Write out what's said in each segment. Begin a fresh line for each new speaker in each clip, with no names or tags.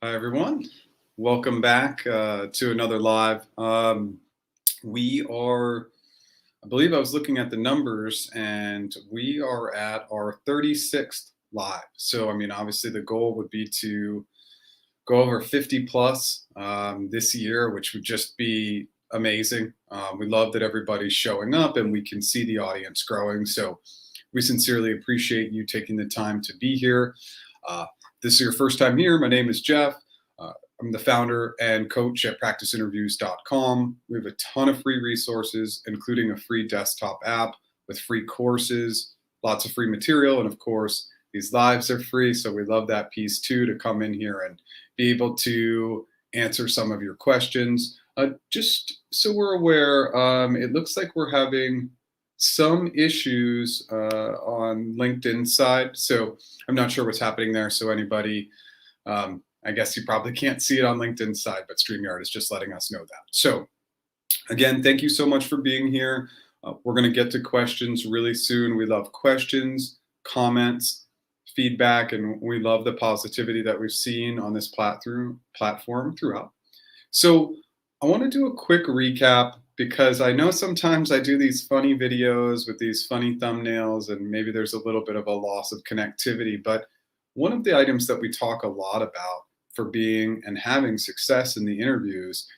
Hi, everyone. Welcome back to another live. I believe I was looking at the numbers, and we are at our 36th live. So, I mean, obviously the goal would be to go over 50 plus this year, which would just be amazing. We love that everybody's showing up and we can see the audience growing. So we sincerely appreciate you taking the time to be here. This is your first time here. My name is Jeff. I'm the founder and coach at practiceinterviews.com. We have a ton of free resources, including a free desktop app with free courses, lots of free material, and of course, these lives are free. So we love that piece too, to come in here and be able to answer some of your questions. Just so we're aware, it looks like we're having some issues on LinkedIn side. So I'm not sure what's happening there. So anybody, I guess you probably can't see it on LinkedIn side, but StreamYard is just letting us know that. So again, thank you so much for being here. We're going to get to questions really soon. We love questions, comments, feedback, and we love the positivity that we've seen on this platform throughout. So I want to do a quick recap, because I know sometimes I do these funny videos with these funny thumbnails and maybe there's a little bit of a loss of connectivity. But one of the items that we talk a lot about for being and having success in the interviews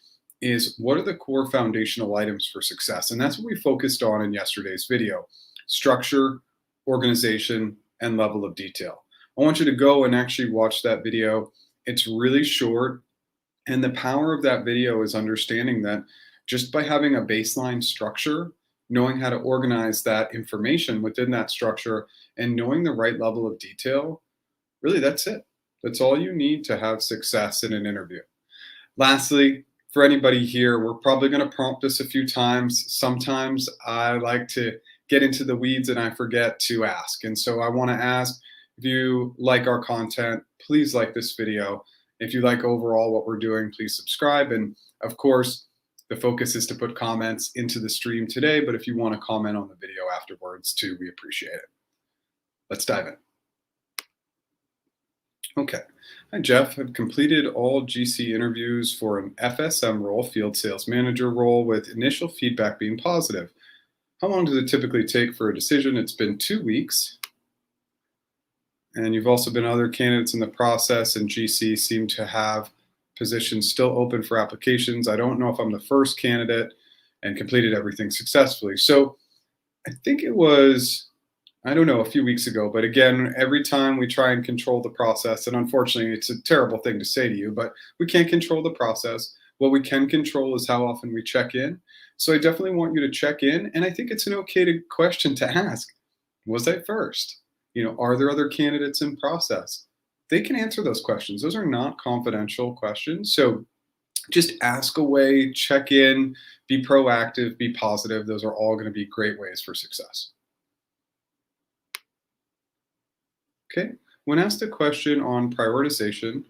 is, what are the core foundational items for success? And that's what we focused on in yesterday's video: structure, organization, and level of detail. I want you to go and actually watch that video. It's really short. And the power of that video is understanding that just by having a baseline structure, knowing how to organize that information within that structure, and knowing the right level of detail, really, that's it. That's all you need to have success in an interview. Lastly, for anybody here, we're probably going to prompt this a few times. Sometimes I like to get into the weeds and I forget to ask. And so I want to ask, if you like our content, please like this video. If you like overall what we're doing, please subscribe. And of course, the focus is to put comments into the stream today, but if you want to comment on the video afterwards too, we appreciate it. Let's dive in. Okay. Hi, Jeff. I've completed all GC interviews for an FSM role, field sales manager role, with initial feedback being positive. How long does it typically take for a decision? It's been 2 weeks. And you've also been other candidates in the process, and GC seem to have positions still open for applications. I don't know if I'm the first candidate and completed everything successfully. So I think it was, I don't know, a few weeks ago. But again, every time we try and control the process, and unfortunately, it's a terrible thing to say to you, but we can't control the process. What we can control is how often we check in. So I definitely want you to check in. And I think it's an okay question to ask. Was I first? Are there other candidates in process? They can answer those questions. Those are not confidential questions. So just ask away, check in, be proactive, be positive. Those are all going to be great ways for success. Okay. When asked a question on prioritization,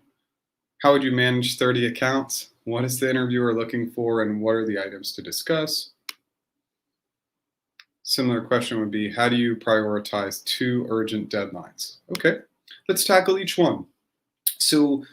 how would you manage 30 accounts? What is the interviewer looking for, and what are the items to discuss? Similar question would be, how do you prioritize 2 urgent deadlines? Okay, let's tackle each one. So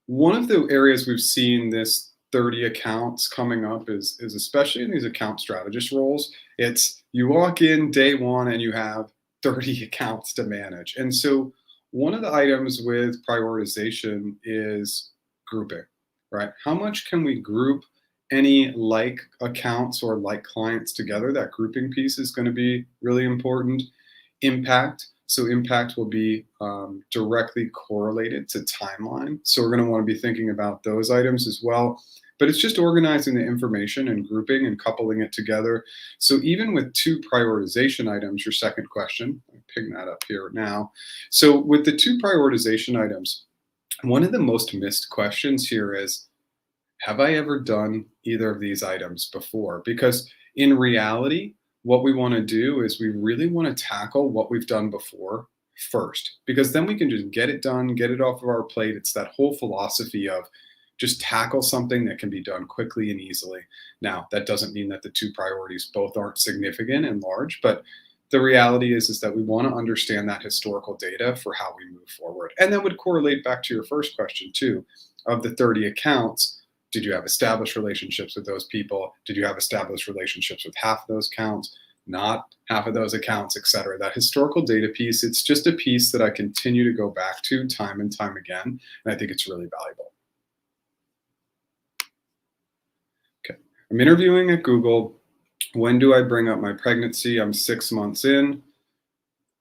one of the areas we've seen this 30 accounts coming up is especially in these account strategist roles. It's you walk in day one and you have 30 accounts to manage. And so one of the items with prioritization is grouping, right? How much can we group any like accounts or like clients together? That grouping piece is going to be really important. Impact. So impact will be directly correlated to timeline. So we're going to want to be thinking about those items as well. But it's just organizing the information and grouping and coupling it together. So even with 2 prioritization items, your second question, I'm picking that up here now. So with the 2 prioritization items, one of the most missed questions here is, have I ever done either of these items before? Because in reality, what we want to do is we really want to tackle what we've done before first, because then we can just get it done, get it off of our plate. It's that whole philosophy of just tackle something that can be done quickly and easily. Now, that doesn't mean that the 2 priorities both aren't significant and large, but the reality is that we want to understand that historical data for how we move forward. And that would correlate back to your first question too. of the 30 accounts, did you have established relationships with those people? Did you have established relationships with half of those accounts? Not half of those accounts, et cetera. That historical data piece, it's just a piece that I continue to go back to time and time again. And I think it's really valuable. Okay. I'm interviewing at Google. When do I bring up my pregnancy? I'm 6 months in.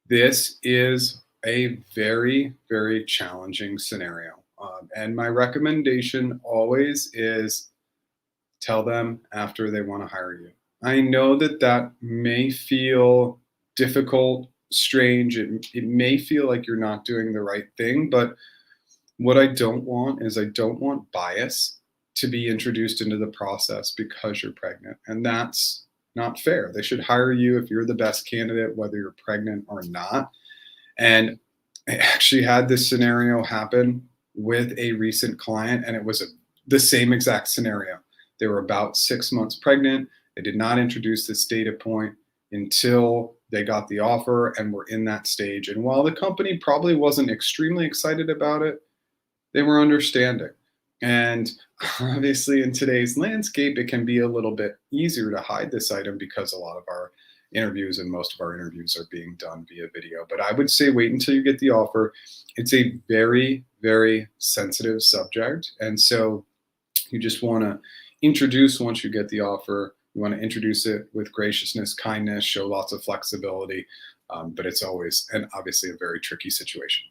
This is a very, very challenging scenario. And my recommendation always is tell them after they want to hire you. I know that that may feel difficult, strange. It may feel like you're not doing the right thing, but what I don't want is I don't want bias to be introduced into the process because you're pregnant. And that's not fair. They should hire you if you're the best candidate, whether you're pregnant or not. And I actually had this scenario happen with a recent client, and it was the same exact scenario. They were about 6 months pregnant. They did not introduce this data point until they got the offer and were in that stage. And while the company probably wasn't extremely excited about it, they were understanding. And obviously, in today's landscape, it can be a little bit easier to hide this item because a lot of our interviews and most of our interviews are being done via video. But I would say wait until you get the offer. It's a very, very sensitive subject. And so you just want to introduce, once you get the offer, you want to introduce it with graciousness, kindness, show lots of flexibility. But it's always, and obviously, a very tricky situation.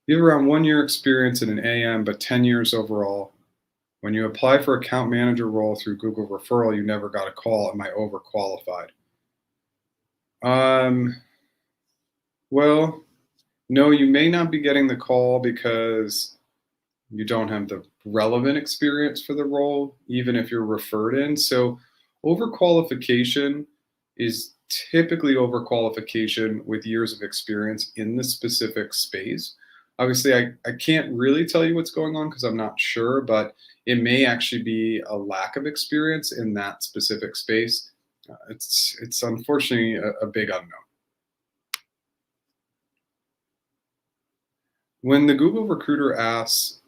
You have around 1 year experience in an AM, but 10 years overall. When you apply for account manager role through Google referral, you never got a call. Am I overqualified? Well, no, you may not be getting the call because you don't have the relevant experience for the role, even if you're referred in. So overqualification is typically overqualification with years of experience in the specific space. Obviously, I can't really tell you what's going on because I'm not sure, but it may actually be a lack of experience in that specific space. It's unfortunately a big unknown. When the Google recruiter asks,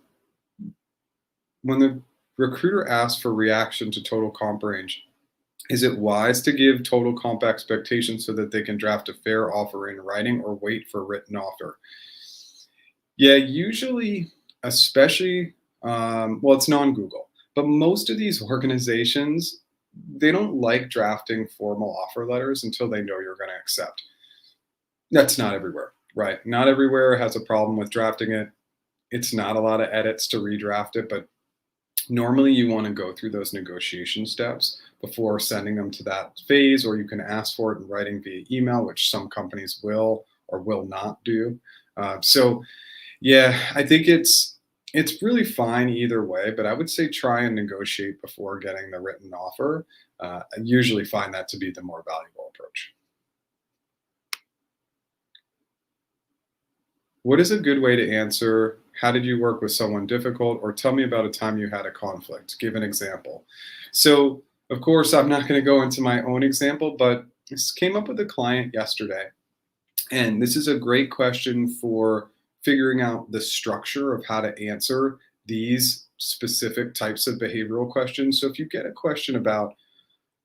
when the recruiter asks for reaction to total comp range, is it wise to give total comp expectations so that they can draft a fair offer in writing or wait for a written offer? Yeah, usually, especially, well, it's non-Google, but most of these organizations, they don't like drafting formal offer letters until they know you're going to accept. That's not everywhere, right? Not everywhere has a problem with drafting it. It's not a lot of edits to redraft it, but normally you want to go through those negotiation steps before sending them to that phase, or you can ask for it in writing via email, which some companies will or will not do. So yeah, I think it's really fine either way, but I would say try and negotiate before getting the written offer. I usually find that to be the more valuable approach. What is a good way to answer, how did you work with someone difficult, or tell me about a time you had a conflict? Give an example. So, of course, I'm not going to go into my own example, but this came up with a client yesterday. And this is a great question for figuring out the structure of how to answer these specific types of behavioral questions. So if you get a question about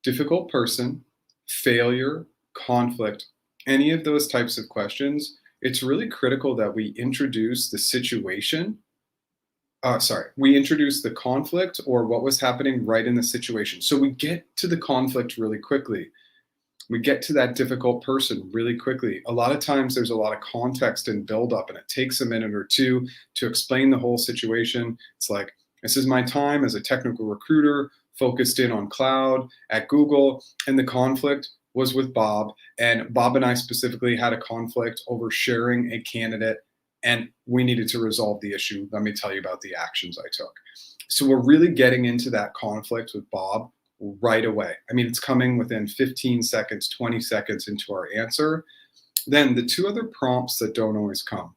difficult person, failure, conflict, any of those types of questions, it's really critical that we introduce the situation. We introduce the conflict or what was happening right in the situation. So we get to the conflict really quickly. We get to that difficult person really quickly. A lot of times there's a lot of context and buildup, and it takes a minute or two to explain the whole situation. It's like, this is my time as a technical recruiter focused in on cloud at Google, and the conflict was with Bob. And Bob and I specifically had a conflict over sharing a candidate, and we needed to resolve the issue. Let me tell you about the actions I took. So we're really getting into that conflict with Bob right away. I mean, it's coming within 15 seconds, 20 seconds into our answer. Then the two other prompts that don't always come.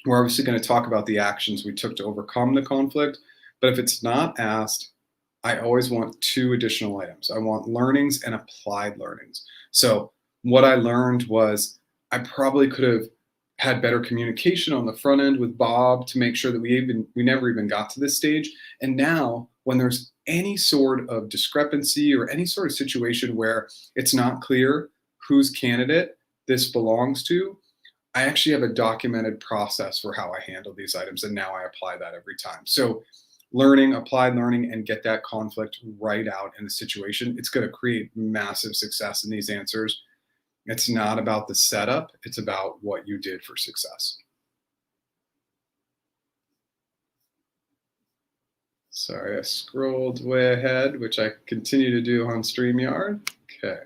We're obviously going to talk about the actions we took to overcome the conflict, but if it's not asked, I always want two additional items. I want learnings and applied learnings. So what I learned was I probably could have had better communication on the front end with Bob to make sure that we never even got to this stage. And now when there's any sort of discrepancy or any sort of situation where it's not clear whose candidate this belongs to, I actually have a documented process for how I handle these items, and now I apply that every time. So applied learning, and get that conflict right out in the situation. It's going to create massive success in these answers. It's not about the setup, it's about what you did for success. Sorry, I scrolled way ahead, which I continue to do on StreamYard. Okay.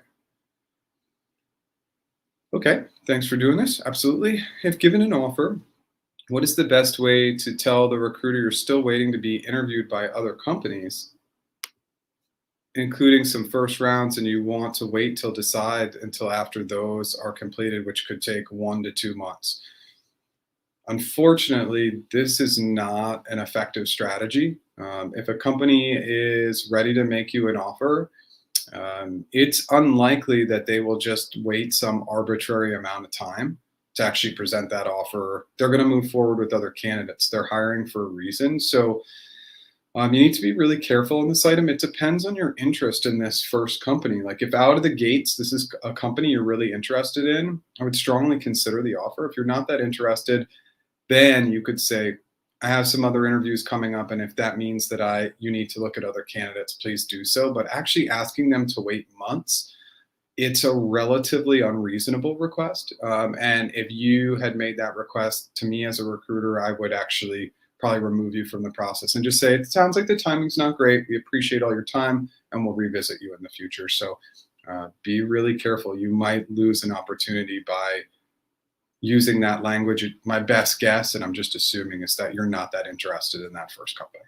Okay, thanks for doing this. Absolutely. If given an offer, what is the best way to tell the recruiter you're still waiting to be interviewed by other companies, including some first rounds, and you want to wait till decide until after those are completed, which could take 1 to 2 months? Unfortunately, this is not an effective strategy. If a company is ready to make you an offer, it's unlikely that they will just wait some arbitrary amount of time to actually present that offer. They're going to move forward with other candidates. They're hiring for a reason. So you need to be really careful in this item. It depends on your interest in this first company. Like if out of the gates, this is a company you're really interested in, I would strongly consider the offer. If you're not that interested, then you could say, I have some other interviews coming up, and if that means that you need to look at other candidates, please do so. But actually asking them to wait months, it's a relatively unreasonable request. And if you had made that request to me as a recruiter, I would actually probably remove you from the process and just say, it sounds like the timing's not great. We appreciate all your time, and we'll revisit you in the future. So be really careful. You might lose an opportunity by using that language. My best guess, and I'm just assuming, is that you're not that interested in that first company.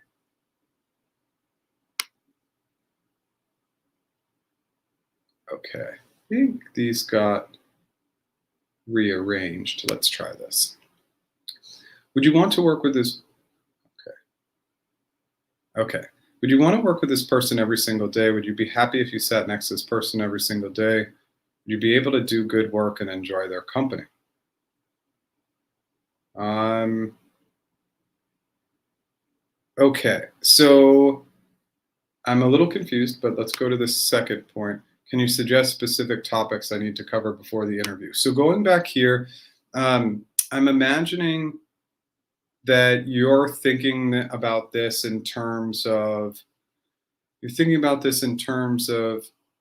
Okay, I think these got rearranged. Let's try this. Would you want to work with this? Okay. Would you want to work with this person every single day? Would you be happy if you sat next to this person every single day? Would you be able to do good work and enjoy their company? Okay, so I'm a little confused, but let's go to the second point. Can you suggest specific topics I need to cover before the interview? So going back here, I'm imagining that you're thinking about this in terms of,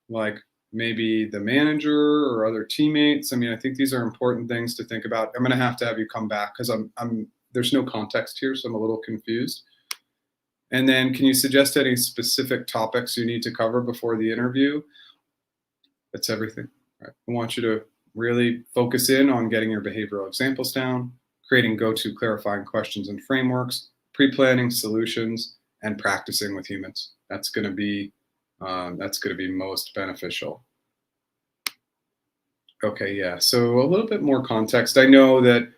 like maybe the manager or other teammates. I mean, I think these are important things to think about. I'm going to have you come back because there's no context here, so I'm a little confused. And then can you suggest any specific topics you need to cover before the interview? That's everything. Right. I want you to really focus in on getting your behavioral examples down, creating go-to clarifying questions and frameworks, pre-planning solutions, and practicing with humans. That's going to be most beneficial. Okay, yeah. So a little bit more context. I know that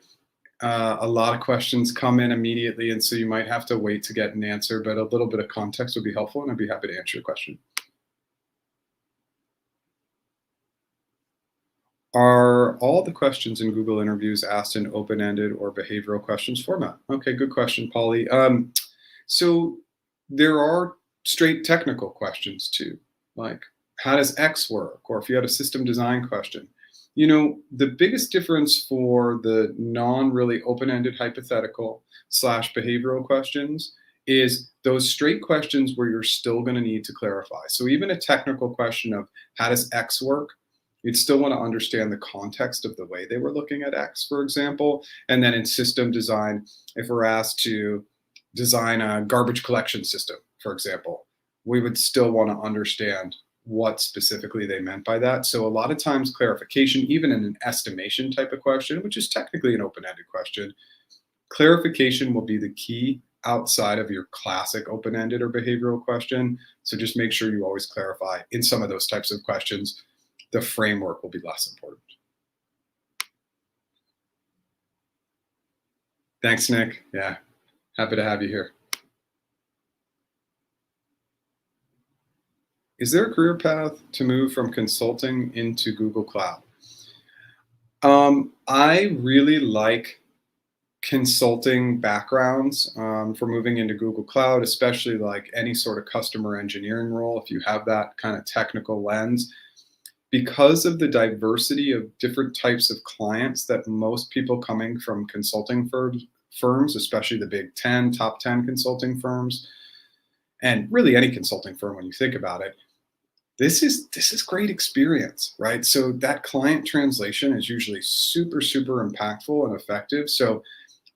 a lot of questions come in immediately, and so you might have to wait to get an answer, but a little bit of context would be helpful, and I'd be happy to answer your question. Are all the questions in Google interviews asked in open-ended or behavioral questions format? Okay, good question, Polly. So there are straight technical questions too, like how does X work? Or if you had a system design question. You know, the biggest difference for the non-really open-ended hypothetical / behavioral questions is those straight questions where you're still going to need to clarify. So even a technical question of how does X work, you'd still want to understand the context of the way they were looking at X, for example. And then in system design, if we're asked to design a garbage collection system, for example, we would still want to understand what specifically they meant by that. So a lot of times clarification, even in an estimation type of question, which is technically an open-ended question, clarification will be the key outside of your classic open-ended or behavioral question. So just make sure you always clarify in some of those types of questions. The framework will be less important. Thanks, Nick. Yeah, happy to have you here. Is there a career path to move from consulting into Google Cloud? I really like consulting backgrounds for moving into Google Cloud, especially like any sort of customer engineering role, if you have that kind of technical lens. Because of the diversity of different types of clients that most people coming from consulting firms, especially the big 10, top 10 consulting firms, and really any consulting firm when you think about it, this is great experience, right? So that client translation is usually super, super impactful and effective. So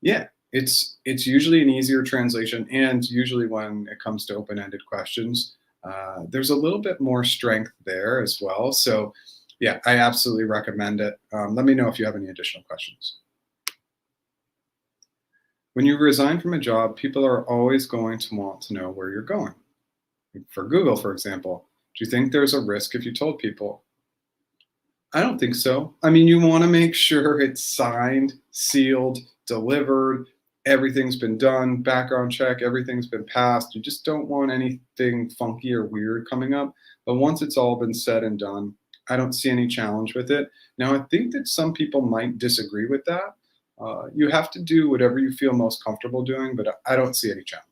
yeah, it's usually an easier translation, and usually when it comes to open-ended questions, there's a little bit more strength there as well. So yeah, I absolutely recommend it. Let me know if you have any additional questions. When you resign from a job, people are always going to want to know where you're going. For Google, for example, do you think there's a risk if you told people? I don't think so. I mean, you want to make sure it's signed, sealed, delivered, everything's been done, background check, everything's been passed. You just don't want anything funky or weird coming up. But once it's all been said and done, I don't see any challenge with it. Now, I think that some people might disagree with that. You have to do whatever you feel most comfortable doing, but I don't see any challenge.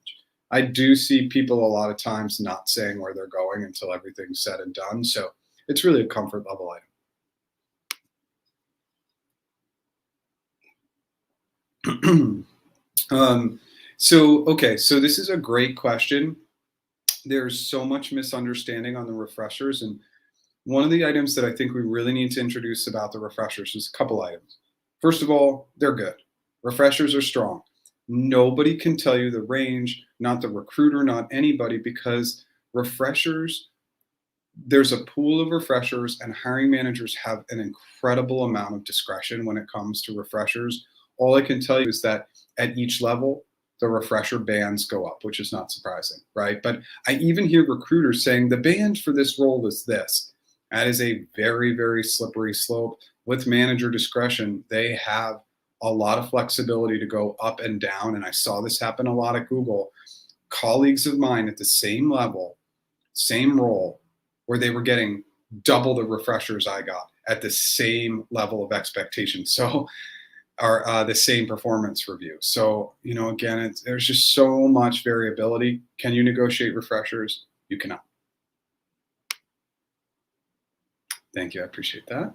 I do see people a lot of times not saying where they're going until everything's said and done. So it's really a comfort level item. So this is a great question. There's so much misunderstanding on the refreshers. And one of the items that I think we really need to introduce about the refreshers is a couple items. First of all, they're good. Refreshers are strong. Nobody can tell you the range, not the recruiter, not anybody, because refreshers, there's a pool of refreshers, and hiring managers have an incredible amount of discretion when it comes to refreshers. All I can tell you is that at each level, the refresher bands go up, which is not surprising, right? But I even hear recruiters saying the band for this role is this. That is a very, very slippery slope. With manager discretion, they have a lot of flexibility to go up and down. And I saw this happen a lot at Google. Colleagues of mine at the same level, same role, where they were getting double the refreshers I got at the same level of expectation. So, are the same performance review. So, again, there's just so much variability. Can you negotiate refreshers? You cannot. Thank you. I appreciate that.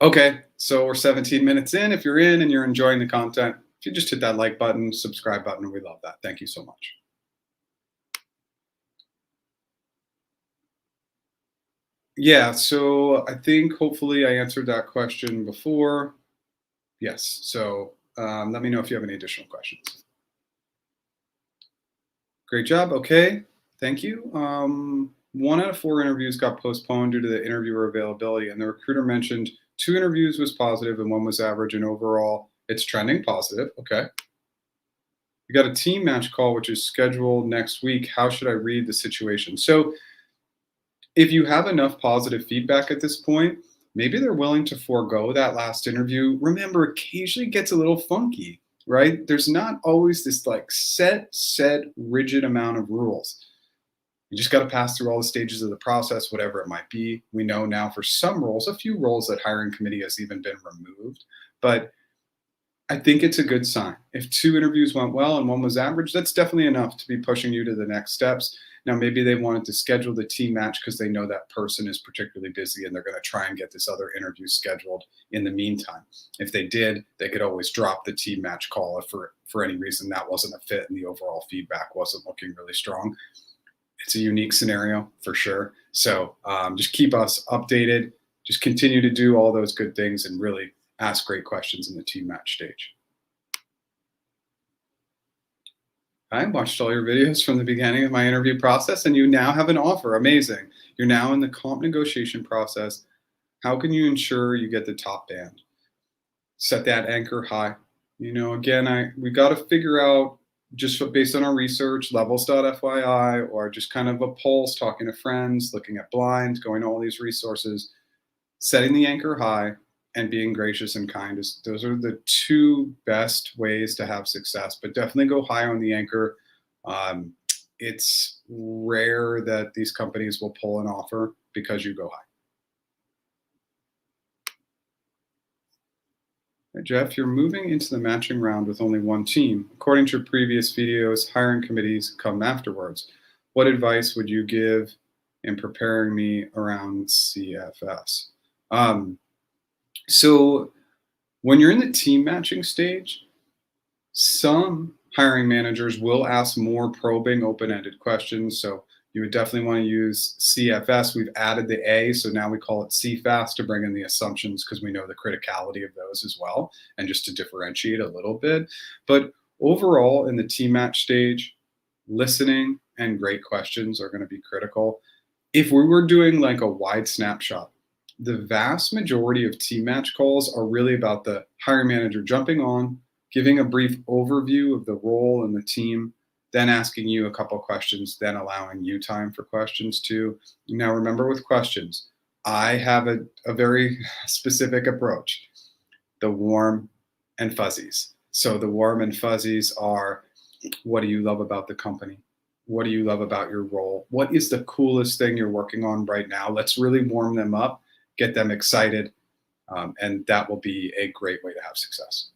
Okay, so we're 17 minutes in. If you're in and you're enjoying the content, if you just hit that like button, subscribe button, we love that. Thank you so much. Yeah, so I think hopefully I answered that question before. Yes, so let me know if you have any additional questions. Great job. Okay, thank you. 1 out of 4 interviews got postponed due to the interviewer availability, and the recruiter mentioned 2 interviews was positive and 1 was average, and overall it's trending positive. Okay. You got a team match call, which is scheduled next week. How should I read the situation? So if you have enough positive feedback at this point, maybe they're willing to forego that last interview. Remember, occasionally it gets a little funky, right? There's not always this like set, rigid amount of rules. You just got to pass through all the stages of the process, whatever it might be. We know now for some roles, a few roles that hiring committee has even been removed, but I think it's a good sign. If 2 interviews went well and 1 was average, that's definitely enough to be pushing you to the next steps. Now, maybe they wanted to schedule the team match because they know that person is particularly busy and they're going to try and get this other interview scheduled in the meantime. If they did, they could always drop the team match call if for any reason that wasn't a fit and the overall feedback wasn't looking really strong. It's a unique scenario for sure. So just keep us updated. Just continue to do all those good things and really ask great questions in the team match stage. I watched all your videos from the beginning of my interview process, and you now have an offer. Amazing. You're now in the comp negotiation process. How can you ensure you get the top band? Set that anchor high. Again, we got to figure out just based on our research, levels.fyi, or just kind of a pulse, talking to friends, looking at blinds, going to all these resources, setting the anchor high and being gracious and kind. Those are the 2 best ways to have success, but definitely go high on the anchor. It's rare that these companies will pull an offer because you go high. Hey, Jeff, you're moving into the matching round with only one team. According to your previous videos, hiring committees come afterwards. What advice would you give in preparing me around CFS? Um, so when you're in the team matching stage, some hiring managers will ask more probing, open-ended questions. So you would definitely want to use CFS. We've added the A, so now we call it CFAS to bring in the assumptions because we know the criticality of those as well, and just to differentiate a little bit. But overall, in the team match stage, listening and great questions are going to be critical. If we were doing like a wide snapshot, the vast majority of team match calls are really about the hiring manager jumping on, giving a brief overview of the role and the team, then asking you a couple questions, then allowing you time for questions too. Now, remember with questions, I have a very specific approach, the warm and fuzzies. So the warm and fuzzies are, what do you love about the company? What do you love about your role? What is the coolest thing you're working on right now? Let's really warm them up, get them excited, and that will be a great way to have success.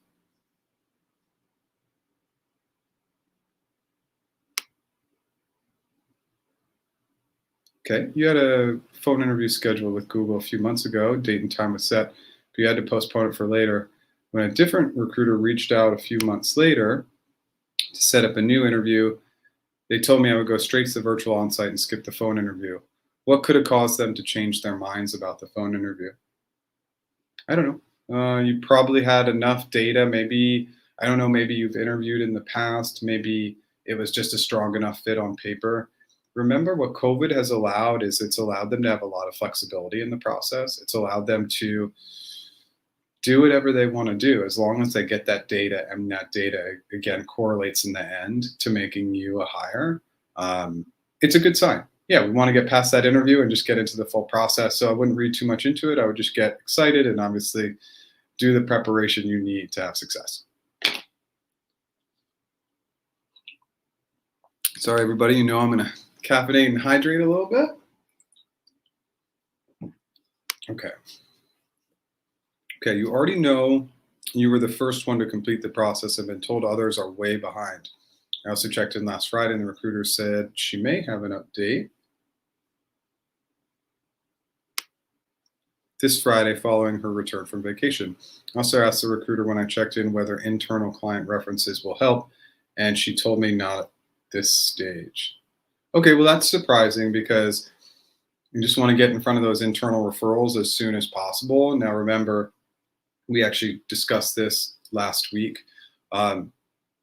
Okay, you had a phone interview scheduled with Google a few months ago. Date and time was set, but you had to postpone it for later. When a different recruiter reached out a few months later to set up a new interview, they told me I would go straight to the virtual onsite and skip the phone interview. What could have caused them to change their minds about the phone interview? I don't know. You probably had enough data. Maybe, I don't know, maybe you've interviewed in the past. Maybe it was just a strong enough fit on paper. Remember, what COVID has allowed is it's allowed them to have a lot of flexibility in the process. It's allowed them to do whatever they want to do as long as they get that data, and that data again correlates in the end to making you a hire. It's a good sign. Yeah, we want to get past that interview and just get into the full process. So I wouldn't read too much into it. I would just get excited and obviously do the preparation you need to have success. Sorry, everybody. You know I'm going to caffeinate and hydrate a little bit. Okay. Okay, you already know you were the first one to complete the process and been told others are way behind. I also checked in last Friday and the recruiter said she may have an update this Friday following her return from vacation. I also asked the recruiter when I checked in whether internal client references will help, and she told me not at this stage. Okay, well, that's surprising because you just want to get in front of those internal referrals as soon as possible. Now, remember, we actually discussed this last week.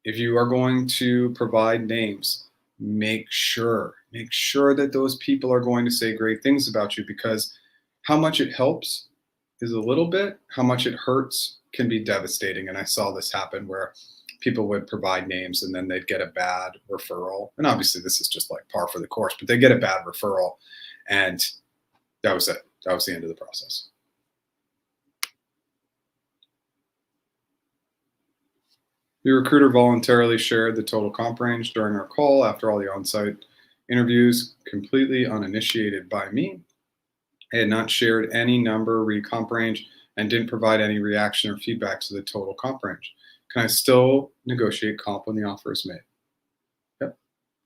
If you are going to provide names, make sure that those people are going to say great things about you, because how much it helps is a little bit, how much it hurts can be devastating. And I saw this happen where people would provide names and then they'd get a bad referral. And obviously this is just like par for the course, but they get a bad referral and that was it. That was the end of the process. The recruiter voluntarily shared the total comp range during our call after all the on-site interviews, completely uninitiated by me. I had not shared any number re comp range and didn't provide any reaction or feedback to the total comp range. Can I still negotiate comp when the offer is made? Yep.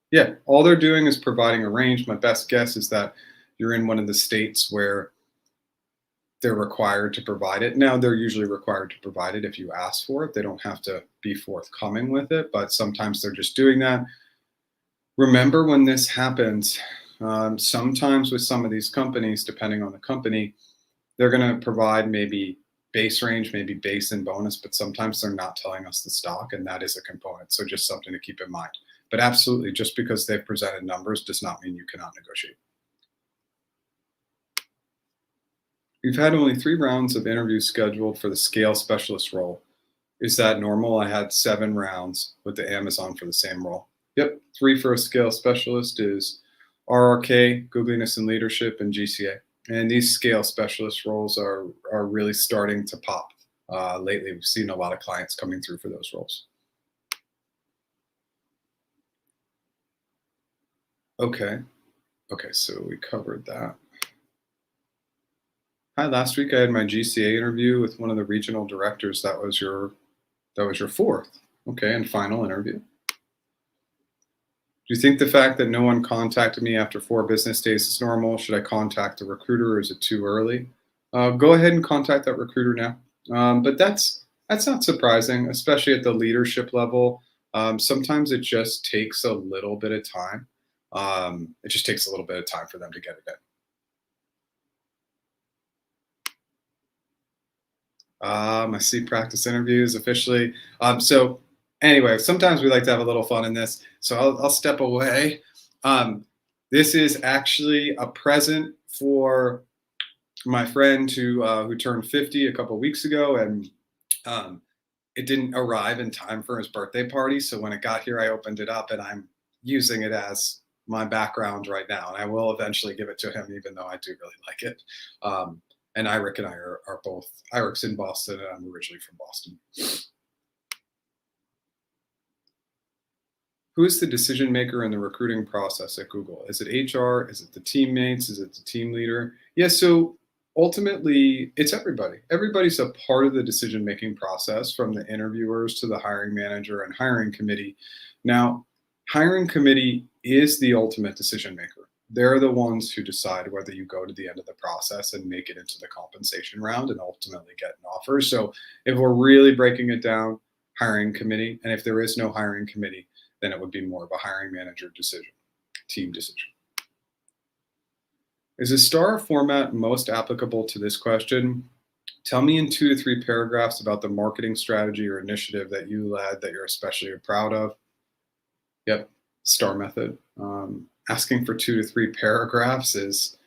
Yeah, all they're doing is providing a range. My best guess is that you're in one of the states where they're required to provide it. Now, they're usually required to provide it if you ask for it. They don't have to be forthcoming with it, but sometimes they're just doing that. Remember when this happens, sometimes with some of these companies, depending on the company, they're going to provide maybe base range, maybe base and bonus, but sometimes they're not telling us the stock, and that is a component. So just something to keep in mind. But absolutely, just because they've presented numbers does not mean you cannot negotiate. We've had only 3 rounds of interviews scheduled for the scale specialist role. Is that normal? I had 7 rounds with the Amazon for the same role. Yep, 3 for a scale specialist is RRK, Googliness and Leadership, and GCA. And these scale specialist roles are really starting to pop. Lately, we've seen a lot of clients coming through for those roles. Okay, so we covered that. Hi, last week I had my GCA interview with one of the regional directors. That was your fourth. Okay, and final interview. Do you think the fact that no one contacted me after 4 business days is normal? Should I contact the recruiter or is it too early? Go ahead and contact that recruiter now. But that's not surprising, especially at the leadership level. Sometimes it just takes a little bit of time. It just takes a little bit of time for them to get it in. I see practice interviews officially. So anyway, sometimes we like to have a little fun in this. So I'll step away. Um, this is actually a present for my friend who turned 50 a couple weeks ago, and um, it didn't arrive in time for his birthday party. So when it got here, I opened it up, and I'm using it as my background right now. And I will eventually give it to him, even though I do really like it. And Iric and I are both. Iric's in Boston, and I'm originally from Boston. Who is the decision maker in the recruiting process at Google? Is it HR? Is it the teammates? Is it the team leader? Yeah, so ultimately, it's everybody. Everybody's a part of the decision making process, from the interviewers to the hiring manager and hiring committee. Now, hiring committee is the ultimate decision maker. They're the ones who decide whether you go to the end of the process and make it into the compensation round and ultimately get an offer. So if we're really breaking it down, hiring committee, and if there is no hiring committee, then it would be more of a hiring manager decision, team decision. Is a star format most applicable to this question? Tell me in 2 to 3 paragraphs about the marketing strategy or initiative that you led that you're especially proud of. Yep, star method. Asking for 2 to 3 paragraphs is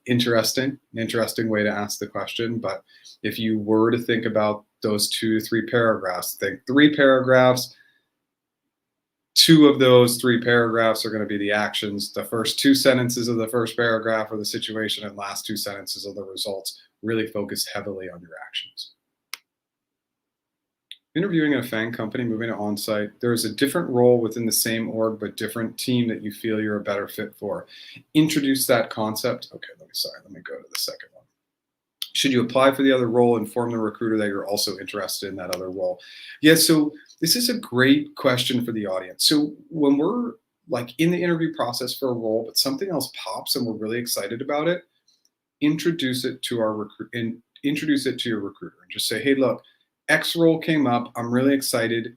interesting way to ask the question. But if you were to think about those 2 to 3 paragraphs, think 3 paragraphs. 2 of those 3 paragraphs are going to be the actions. The first 2 sentences of the first paragraph are the situation, and last 2 sentences are the results. Really focus heavily on your actions. Interviewing at a FAANG company, moving to Onsite, there is a different role within the same org but different team that you feel you're a better fit for. Introduce that concept. Okay, let me go to the second one. Should you apply for the other role? Inform the recruiter that you're also interested in that other role. Yeah, so this is a great question for the audience. So when we're like in the interview process for a role, but something else pops and we're really excited about it, introduce it to your recruiter and just say, hey, look, X role came up. I'm really excited.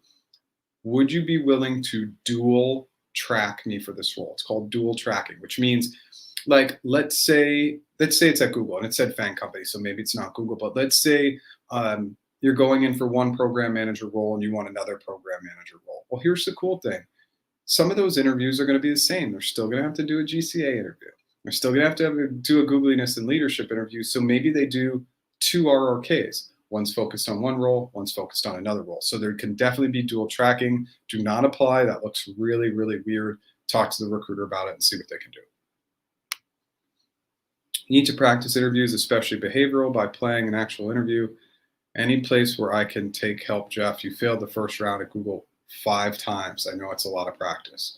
Would you be willing to dual track me for this role? It's called dual tracking, which means, like, let's say it's at Google and it said FAANG company, so maybe it's not Google, but let's say you're going in for one program manager role and you want another program manager role. Well, here's the cool thing. Some of those interviews are going to be the same. They're still going to have to do a GCA interview. They're still going to have to do a Googliness and leadership interview. So maybe they do 2 RRKs. One's focused on one role, one's focused on another role. So there can definitely be dual tracking. Do not apply. That looks really, really weird. Talk to the recruiter about it and see what they can do. You need to practice interviews, especially behavioral, by playing an actual interview. Any place where I can take help, Jeff. You failed the first round at Google 5 times. I know it's a lot of practice.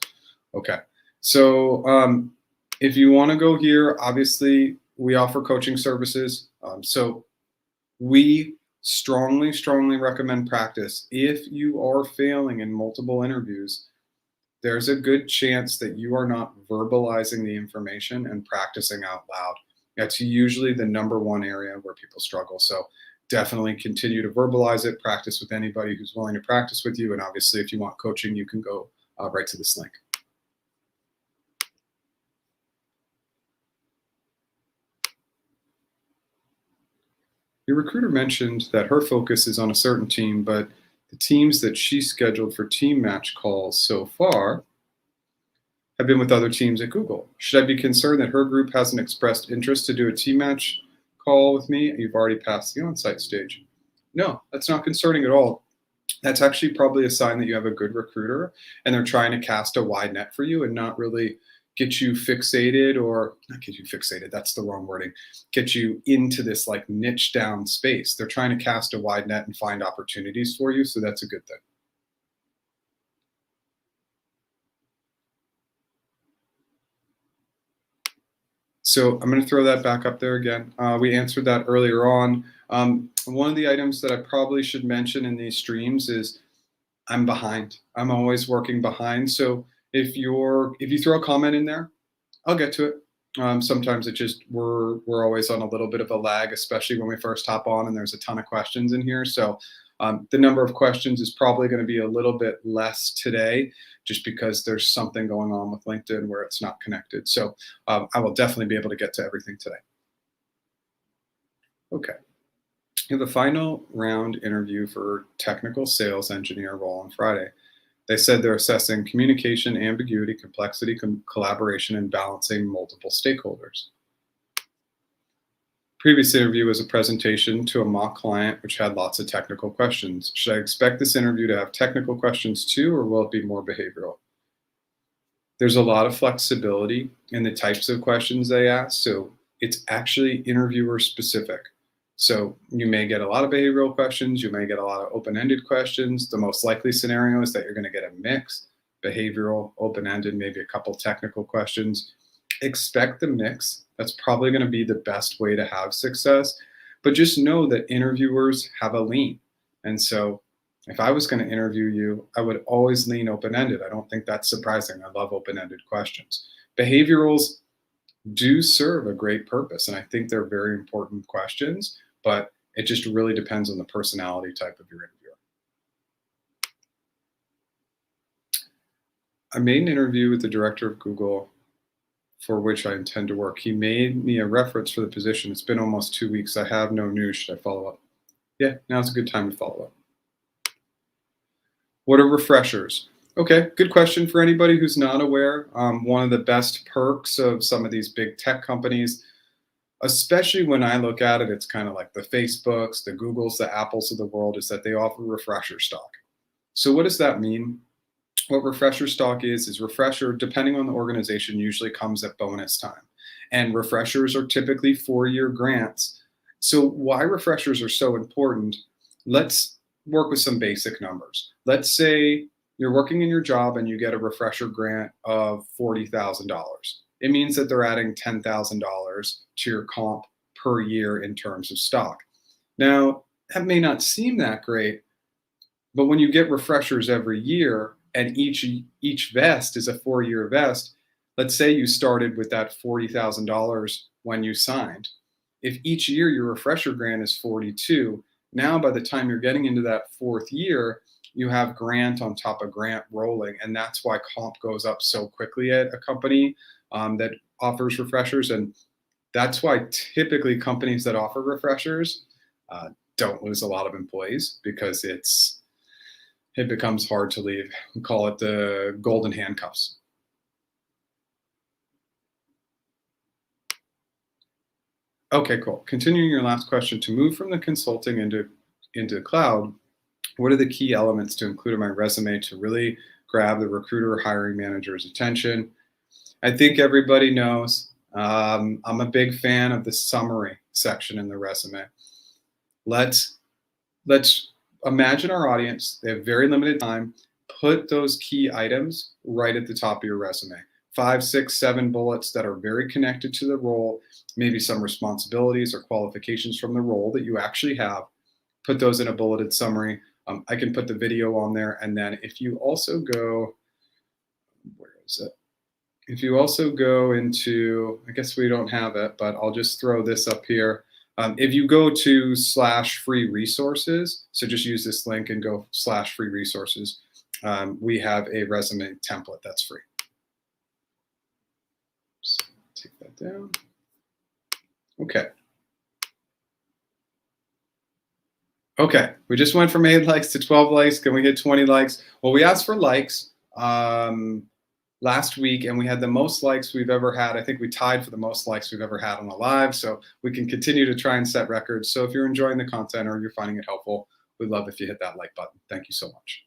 Okay. So if you want to go here, obviously we offer coaching services. So we strongly, strongly recommend practice. If you are failing in multiple interviews, there's a good chance that you are not verbalizing the information and practicing out loud. That's usually the #1 area where people struggle. So definitely continue to verbalize it, practice with anybody who's willing to practice with you. And obviously, if you want coaching, you can go right to this link. Your recruiter mentioned that her focus is on a certain team, but the teams that she scheduled for team match calls so far have been with other teams at Google. Should I be concerned that her group hasn't expressed interest to do a team match call with me? You've already passed the on-site stage. No, that's not concerning at all. That's actually probably a sign that you have a good recruiter and they're trying to cast a wide net for you and not really get you fixated, or not get you fixated, that's the wrong wording, get you into this like niche down space. They're trying to cast a wide net and find opportunities for you. So that's a good thing. So I'm going to throw that back up there again. We answered that earlier on. One of the items that I probably should mention in these streams is I'm behind. I'm always working behind. So if you throw a comment in there, I'll get to it. Sometimes it just we're always on a little bit of a lag, especially when we first hop on and there's a ton of questions in here. So the number of questions is probably going to be a little bit less today, just because there's something going on with LinkedIn where it's not connected. So I will definitely be able to get to everything today. Okay. We have a final round interview for technical sales engineer role on Friday. They said they're assessing communication, ambiguity, complexity, collaboration, and balancing multiple stakeholders. Previous interview was a presentation to a mock client, which had lots of technical questions. Should I expect this interview to have technical questions too, or will it be more behavioral? There's a lot of flexibility in the types of questions they ask, so it's actually interviewer specific. So you may get a lot of behavioral questions, you may get a lot of open-ended questions. The most likely scenario is that you're going to get a mix, behavioral, open-ended, maybe a couple technical questions. Expect the mix. That's probably going to be the best way to have success. But just know that interviewers have a lean. And so if I was going to interview you, I would always lean open-ended. I don't think that's surprising. I love open-ended questions. Behaviorals do serve a great purpose, and I think they're very important questions, but it just really depends on the personality type of your interviewer. I made an interview with the director of Google for which I intend to work. He made me a reference for the position. It's been almost 2 weeks. I have no news. Should I follow up? Yeah, now's a good time to follow up. What are refreshers? Okay, good question for anybody who's not aware. One of the best perks of some of these big tech companies, especially when I look at it, it's kind of like the Facebooks, the Googles, the Apples of the world, is that they offer refresher stock. So what does that mean? What refresher stock is refresher, depending on the organization, usually comes at bonus time. And refreshers are typically 4-year grants. So why refreshers are so important, let's work with some basic numbers. Let's say you're working in your job and you get a refresher grant of $40,000. It means that they're adding $10,000 to your comp per year in terms of stock. Now, that may not seem that great, but when you get refreshers every year and each vest is a 4-year vest, let's say you started with that $40,000 when you signed. If each year your refresher grant is 42, now by the time you're getting into that 4th year, you have grant on top of grant rolling, and that's why comp goes up so quickly at a company that offers refreshers. And that's why typically companies that offer refreshers don't lose a lot of employees, because it becomes hard to leave. We call it the golden handcuffs. Okay, cool. Continuing your last question, to move from the consulting into cloud, what are the key elements to include in my resume to really grab the recruiter or hiring manager's attention? I think everybody knows I'm a big fan of the summary section in the resume. Let's imagine our audience. They have very limited time. Put those key items right at the top of your resume. 5, 6, 7 bullets that are very connected to the role, maybe some responsibilities or qualifications from the role that you actually have. Put those in a bulleted summary. I can put the video on there. And then if you also go, where is it? If you also go into, I guess we don't have it, but I'll just throw this up here. If you go to /free resources, so just use this link and go /free resources, we have a resume template that's free. So take that down. Okay. Okay, we just went from 8 likes to 12 likes. Can we hit 20 likes? Well, we asked for likes last week, and we had the most likes we've ever had. I think we tied for the most likes we've ever had on a live, so we can continue to try and set records. So if you're enjoying the content or you're finding it helpful, we'd love if you hit that like button. Thank you so much.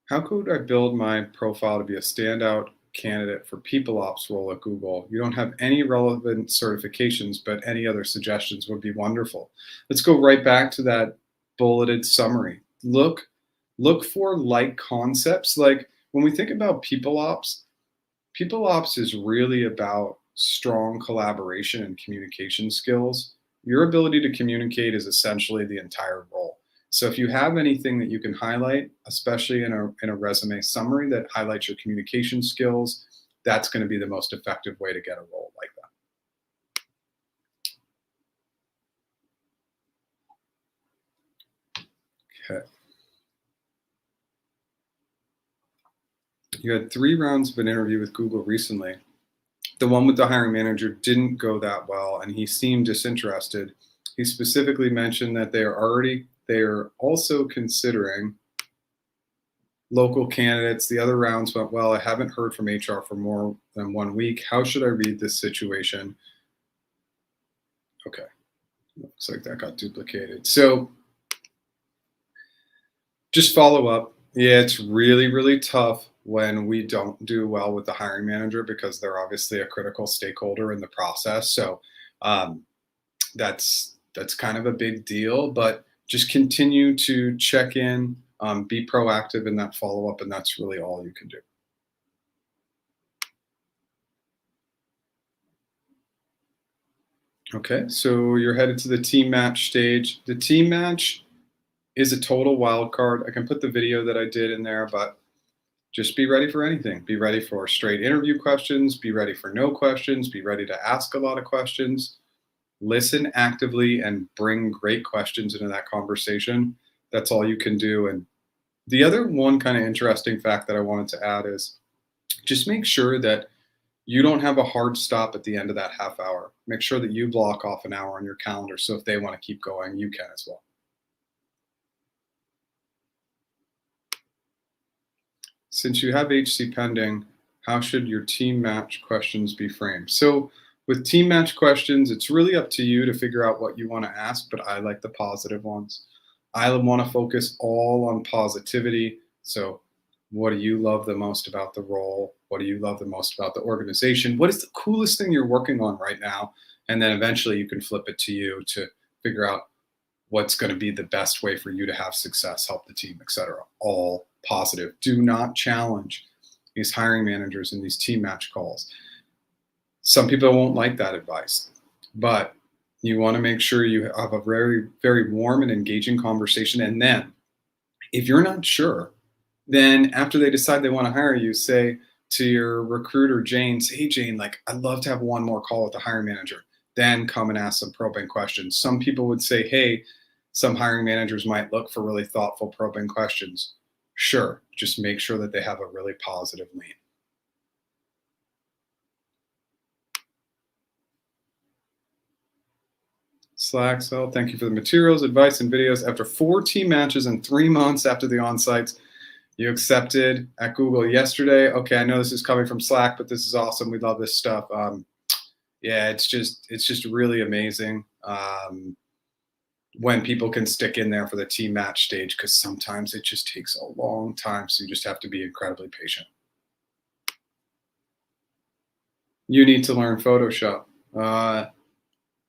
How could I build my profile to be a standout candidate for people ops role at Google? You don't have any relevant certifications, but any other suggestions would be wonderful. Let's go right back to that bulleted summary. Look for like concepts. Like when we think about people ops, People ops is really about strong collaboration and communication skills. Your ability to communicate is essentially the entire role. So if you have anything that you can highlight, especially in a resume summary that highlights your communication skills, that's going to be the most effective way to get a role like that. Okay. You had 3 rounds of an interview with Google recently. The one with the hiring manager didn't go that well, and he seemed disinterested. He specifically mentioned that they are also considering local candidates. The other rounds went well. I haven't heard from HR for more than 1 week. How should I read this situation? Okay, looks like that got duplicated. So just follow up. Yeah, it's really, really tough when we don't do well with the hiring manager because they're obviously a critical stakeholder in the process. So um, that's kind of a big deal. But just continue to check in, be proactive in that follow up, and that's really all you can do. Okay, so you're headed to the team match stage. The team match is a total wild card. I can put the video that I did in there, but just be ready for anything. Be ready for straight interview questions, be ready for no questions, be ready to ask a lot of questions. Listen actively and bring great questions into that conversation. That's all you can do. And the other one kind of interesting fact that I wanted to add is just make sure that you don't have a hard stop at the end of that half hour. Make sure that you block off an hour on your calendar. So if they want to keep going, you can as well. Since you have HC pending, how should your team match questions be framed? So with team match questions, it's really up to you to figure out what you want to ask, but I like the positive ones. I want to focus all on positivity. So what do you love the most about the role? What do you love the most about the organization? What is the coolest thing you're working on right now? And then eventually you can flip it to you to figure out what's going to be the best way for you to have success, help the team, etc. All positive. Do not challenge these hiring managers in these team match calls. Some people won't like that advice, but you want to make sure you have a very, very warm and engaging conversation. And then if you're not sure, then after they decide they want to hire you, say to your recruiter, Jane, say, hey, Jane, like, I'd love to have one more call with the hiring manager. Then come and ask some probing questions. Some people would say, hey, some hiring managers might look for really thoughtful probing questions. Sure, just make sure that they have a really positive lean. Slack, so thank you for the materials, advice, and videos. After 4 team matches and 3 months after the on-sites, you accepted at Google yesterday. Okay, I know this is coming from Slack, but this is awesome. We love this stuff. Yeah, it's just really amazing when people can stick in there for the team match stage because sometimes it just takes a long time. So you just have to be incredibly patient. You need to learn Photoshop.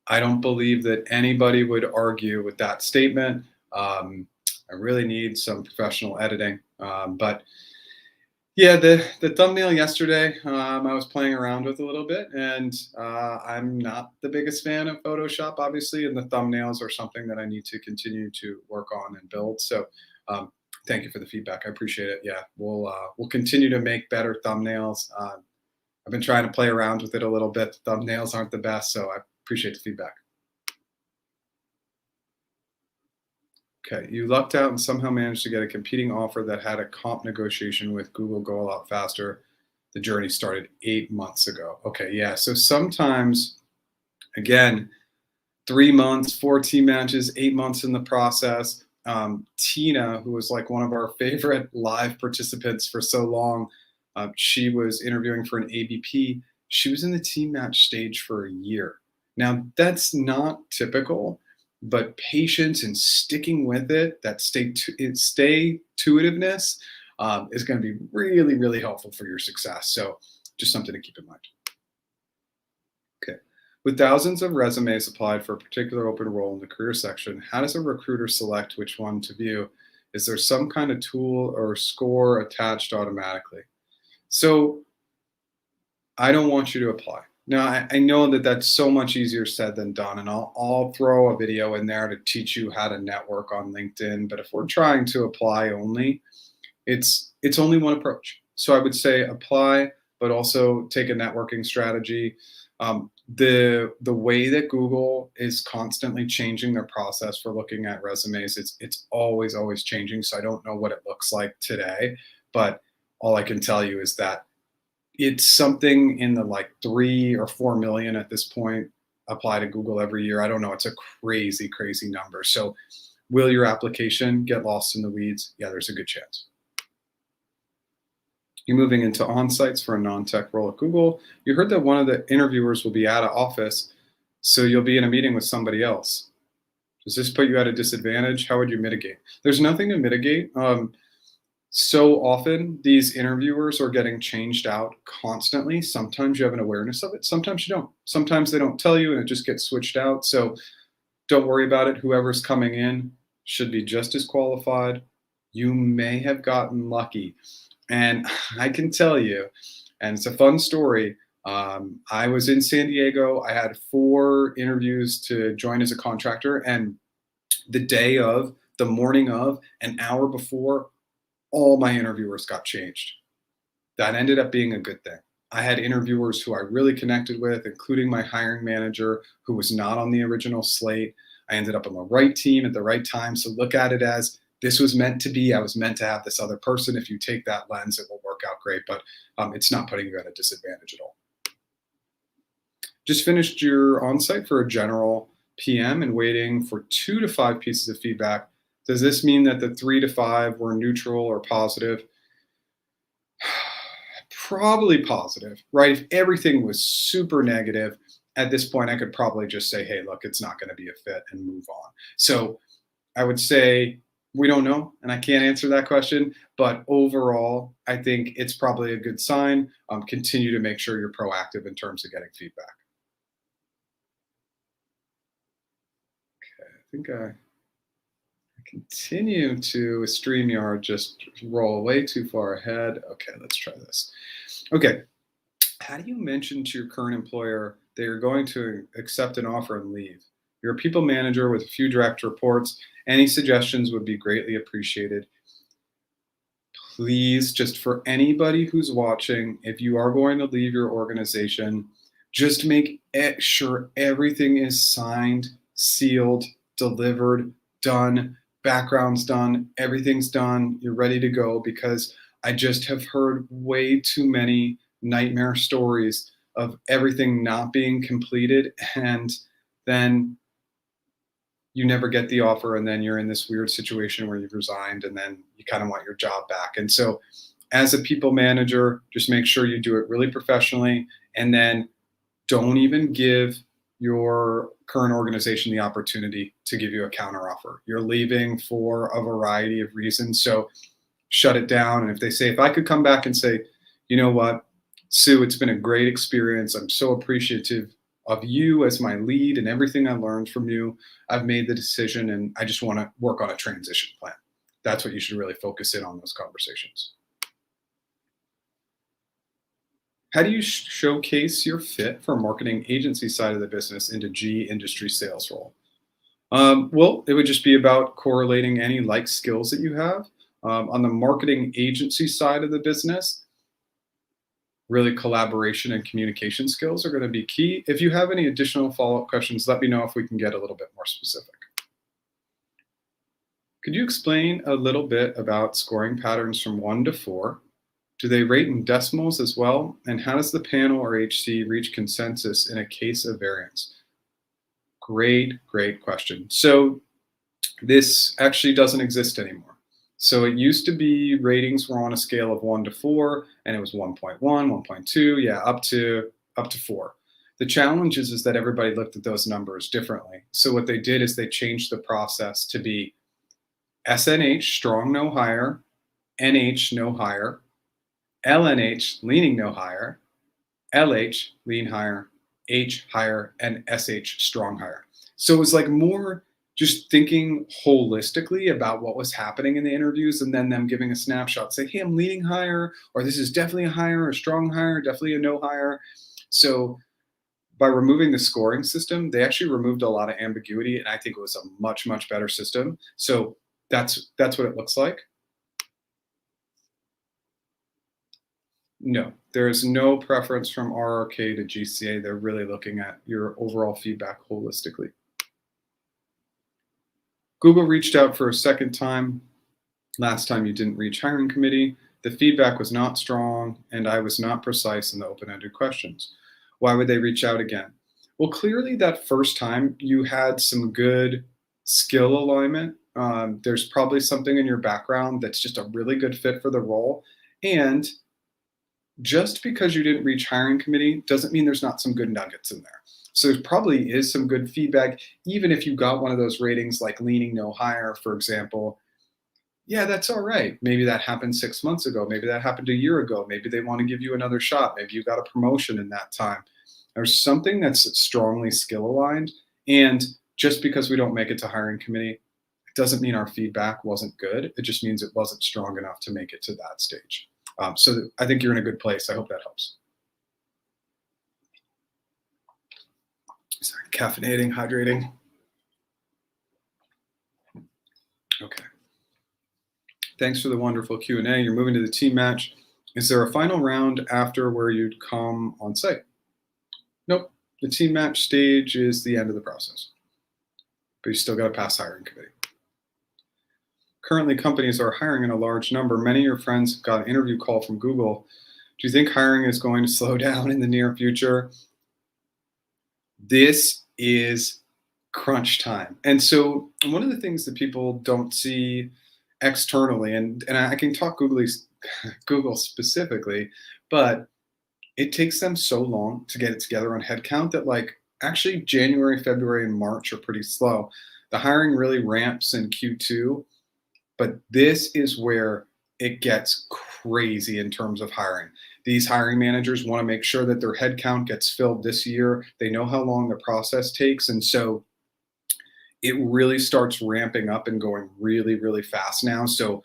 I don't believe that anybody would argue with that statement. I really need some professional editing. But yeah, the thumbnail yesterday, I was playing around with a little bit, and I'm not the biggest fan of Photoshop, obviously, and the thumbnails are something that I need to continue to work on and build. So thank you for the feedback. I appreciate it. Yeah, we'll continue to make better thumbnails. I've been trying to play around with it a little bit. The thumbnails aren't the best, so I appreciate the feedback. Okay, you lucked out and somehow managed to get a competing offer that had a comp negotiation with Google go a lot faster. The journey started 8 months ago. Okay, yeah. So sometimes, again, 3 months, 4 team matches, 8 months in the process. Tina, who was like one of our favorite live participants for so long, she was interviewing for an ABP. She was in the team match stage for a year. Now, that's not typical, but patience and sticking with it, that stay to-itiveness is going to be really, really helpful for your success. So just something to keep in mind. Okay. With thousands of resumes applied for a particular open role in the career section, how does a recruiter select which one to view? Is there some kind of tool or score attached automatically? So I don't want you to apply. Now, I know that that's so much easier said than done, and I'll throw a video in there to teach you how to network on LinkedIn. But if we're trying to apply only, it's only one approach. So I would say apply, but also take a networking strategy. The way that Google is constantly changing their process for looking at resumes, it's always changing. So I don't know what it looks like today, but all I can tell you is that it's something in the like 3 or 4 million at this point apply to Google every year. I don't know. It's a crazy number. So will your application get lost in the weeds? Yeah, there's a good chance. You're moving into on-sites for a non-tech role at Google. You heard that one of the interviewers will be out of office, so you'll be in a meeting with somebody else. Does this put you at a disadvantage? How would you mitigate? There's nothing to mitigate. So often these interviewers are getting changed out constantly. Sometimes you have an awareness of it. Sometimes you don't. Sometimes they don't tell you and it just gets switched out. So don't worry about it. Whoever's coming in should be just as qualified. You may have gotten lucky. And I can tell you, and it's a fun story. I was in San Diego. I had 4 interviews to join as a contractor. And the morning of, an hour before, all my interviewers got changed. That ended up being a good thing. I had interviewers who I really connected with, including my hiring manager, who was not on the original slate. I ended up on the right team at the right time. So look at it as this was meant to be. I was meant to have this other person. If you take that lens, it will work out great, but it's not putting you at a disadvantage at all. Just finished your onsite for a general PM and waiting for 2 to 5 pieces of feedback. Does this mean that the 3 to 5 were neutral or positive? Probably positive, right? If everything was super negative, at this point, I could probably just say, hey, look, it's not going to be a fit and move on. So I would say we don't know, and I can't answer that question. But overall, I think it's probably a good sign. Continue to make sure you're proactive in terms of getting feedback. Okay, I think I continue to StreamYard just roll way too far ahead. Okay, let's try this. Okay, how do you mention to your current employer that you're going to accept an offer and leave? You're a people manager with a few direct reports. Any suggestions would be greatly appreciated. Please, just for anybody who's watching, if you are going to leave your organization, just make sure everything is signed, sealed, delivered, done, background's done, everything's done, you're ready to go, because I just have heard way too many nightmare stories of everything not being completed, and then you never get the offer, and then you're in this weird situation where you've resigned and then you kind of want your job back. And so as a people manager, just make sure you do it really professionally, and then don't even give your current organization the opportunity to give you a counteroffer. You're leaving for a variety of reasons, so shut it down. And if they say, if I could come back and say, you know what, Sue, it's been a great experience. I'm so appreciative of you as my lead and everything I learned from you. I've made the decision and I just want to work on a transition plan. That's what you should really focus in on, those conversations. How do you showcase your fit for marketing agency side of the business into G industry sales role? Well, it would just be about correlating any like skills that you have. On the marketing agency side of the business, really collaboration and communication skills are going to be key. If you have any additional follow-up questions, let me know if we can get a little bit more specific. Could you explain a little bit about scoring patterns from 1 to 4? Do they rate in decimals as well? And how does the panel or HC reach consensus in a case of variance? Great question. So this actually doesn't exist anymore. So it used to be ratings were on a scale of 1 to 4, and it was 1.1, 1.2, yeah, up to 4. The challenge is that everybody looked at those numbers differently. So what they did is they changed the process to be SNH, strong no higher, NH no higher, LNH, leaning no higher, LH, lean higher, H higher, and SH, strong higher. So it was like more just thinking holistically about what was happening in the interviews and then them giving a snapshot, say, hey, I'm leaning higher, or this is definitely a hire, a strong hire, definitely a no hire. So by removing the scoring system, they actually removed a lot of ambiguity, and I think it was a much, much better system. So that's what it looks like. No, there is no preference from RRK to GCA. They're really looking at your overall feedback holistically. Google reached out for a second time. Last time you didn't reach hiring committee. The feedback was not strong, and I was not precise in the open-ended questions. Why would they reach out again? Well, clearly that first time you had some good skill alignment. There's probably something in your background that's just a really good fit for the role. And just because you didn't reach hiring committee doesn't mean there's not some good nuggets in there. So there probably is some good feedback, even if you got one of those ratings like leaning no hire, for example. Yeah, that's all right. Maybe that happened 6 months ago. Maybe that happened a year ago. Maybe they want to give you another shot. Maybe you got a promotion in that time. There's something that's strongly skill aligned. And just because we don't make it to hiring committee, it doesn't mean our feedback wasn't good. It just means it wasn't strong enough to make it to that stage. So I think you're in a good place. I hope that helps. Sorry, caffeinating, hydrating. Okay. Thanks for the wonderful Q&A. You're moving to the team match. Is there a final round after where you'd come on site? Nope. The team match stage is the end of the process, but you still got to pass hiring committee. Currently, companies are hiring in a large number. Many of your friends got an interview call from Google. Do you think hiring is going to slow down in the near future? This is crunch time. And so one of the things that people don't see externally, and I can talk Google specifically, but it takes them so long to get it together on headcount that like actually January, February, and March are pretty slow. The hiring really ramps in Q2, but this is where it gets crazy in terms of hiring. These hiring managers want to make sure that their headcount gets filled this year. They know how long the process takes. And so it really starts ramping up and going really, really fast now. So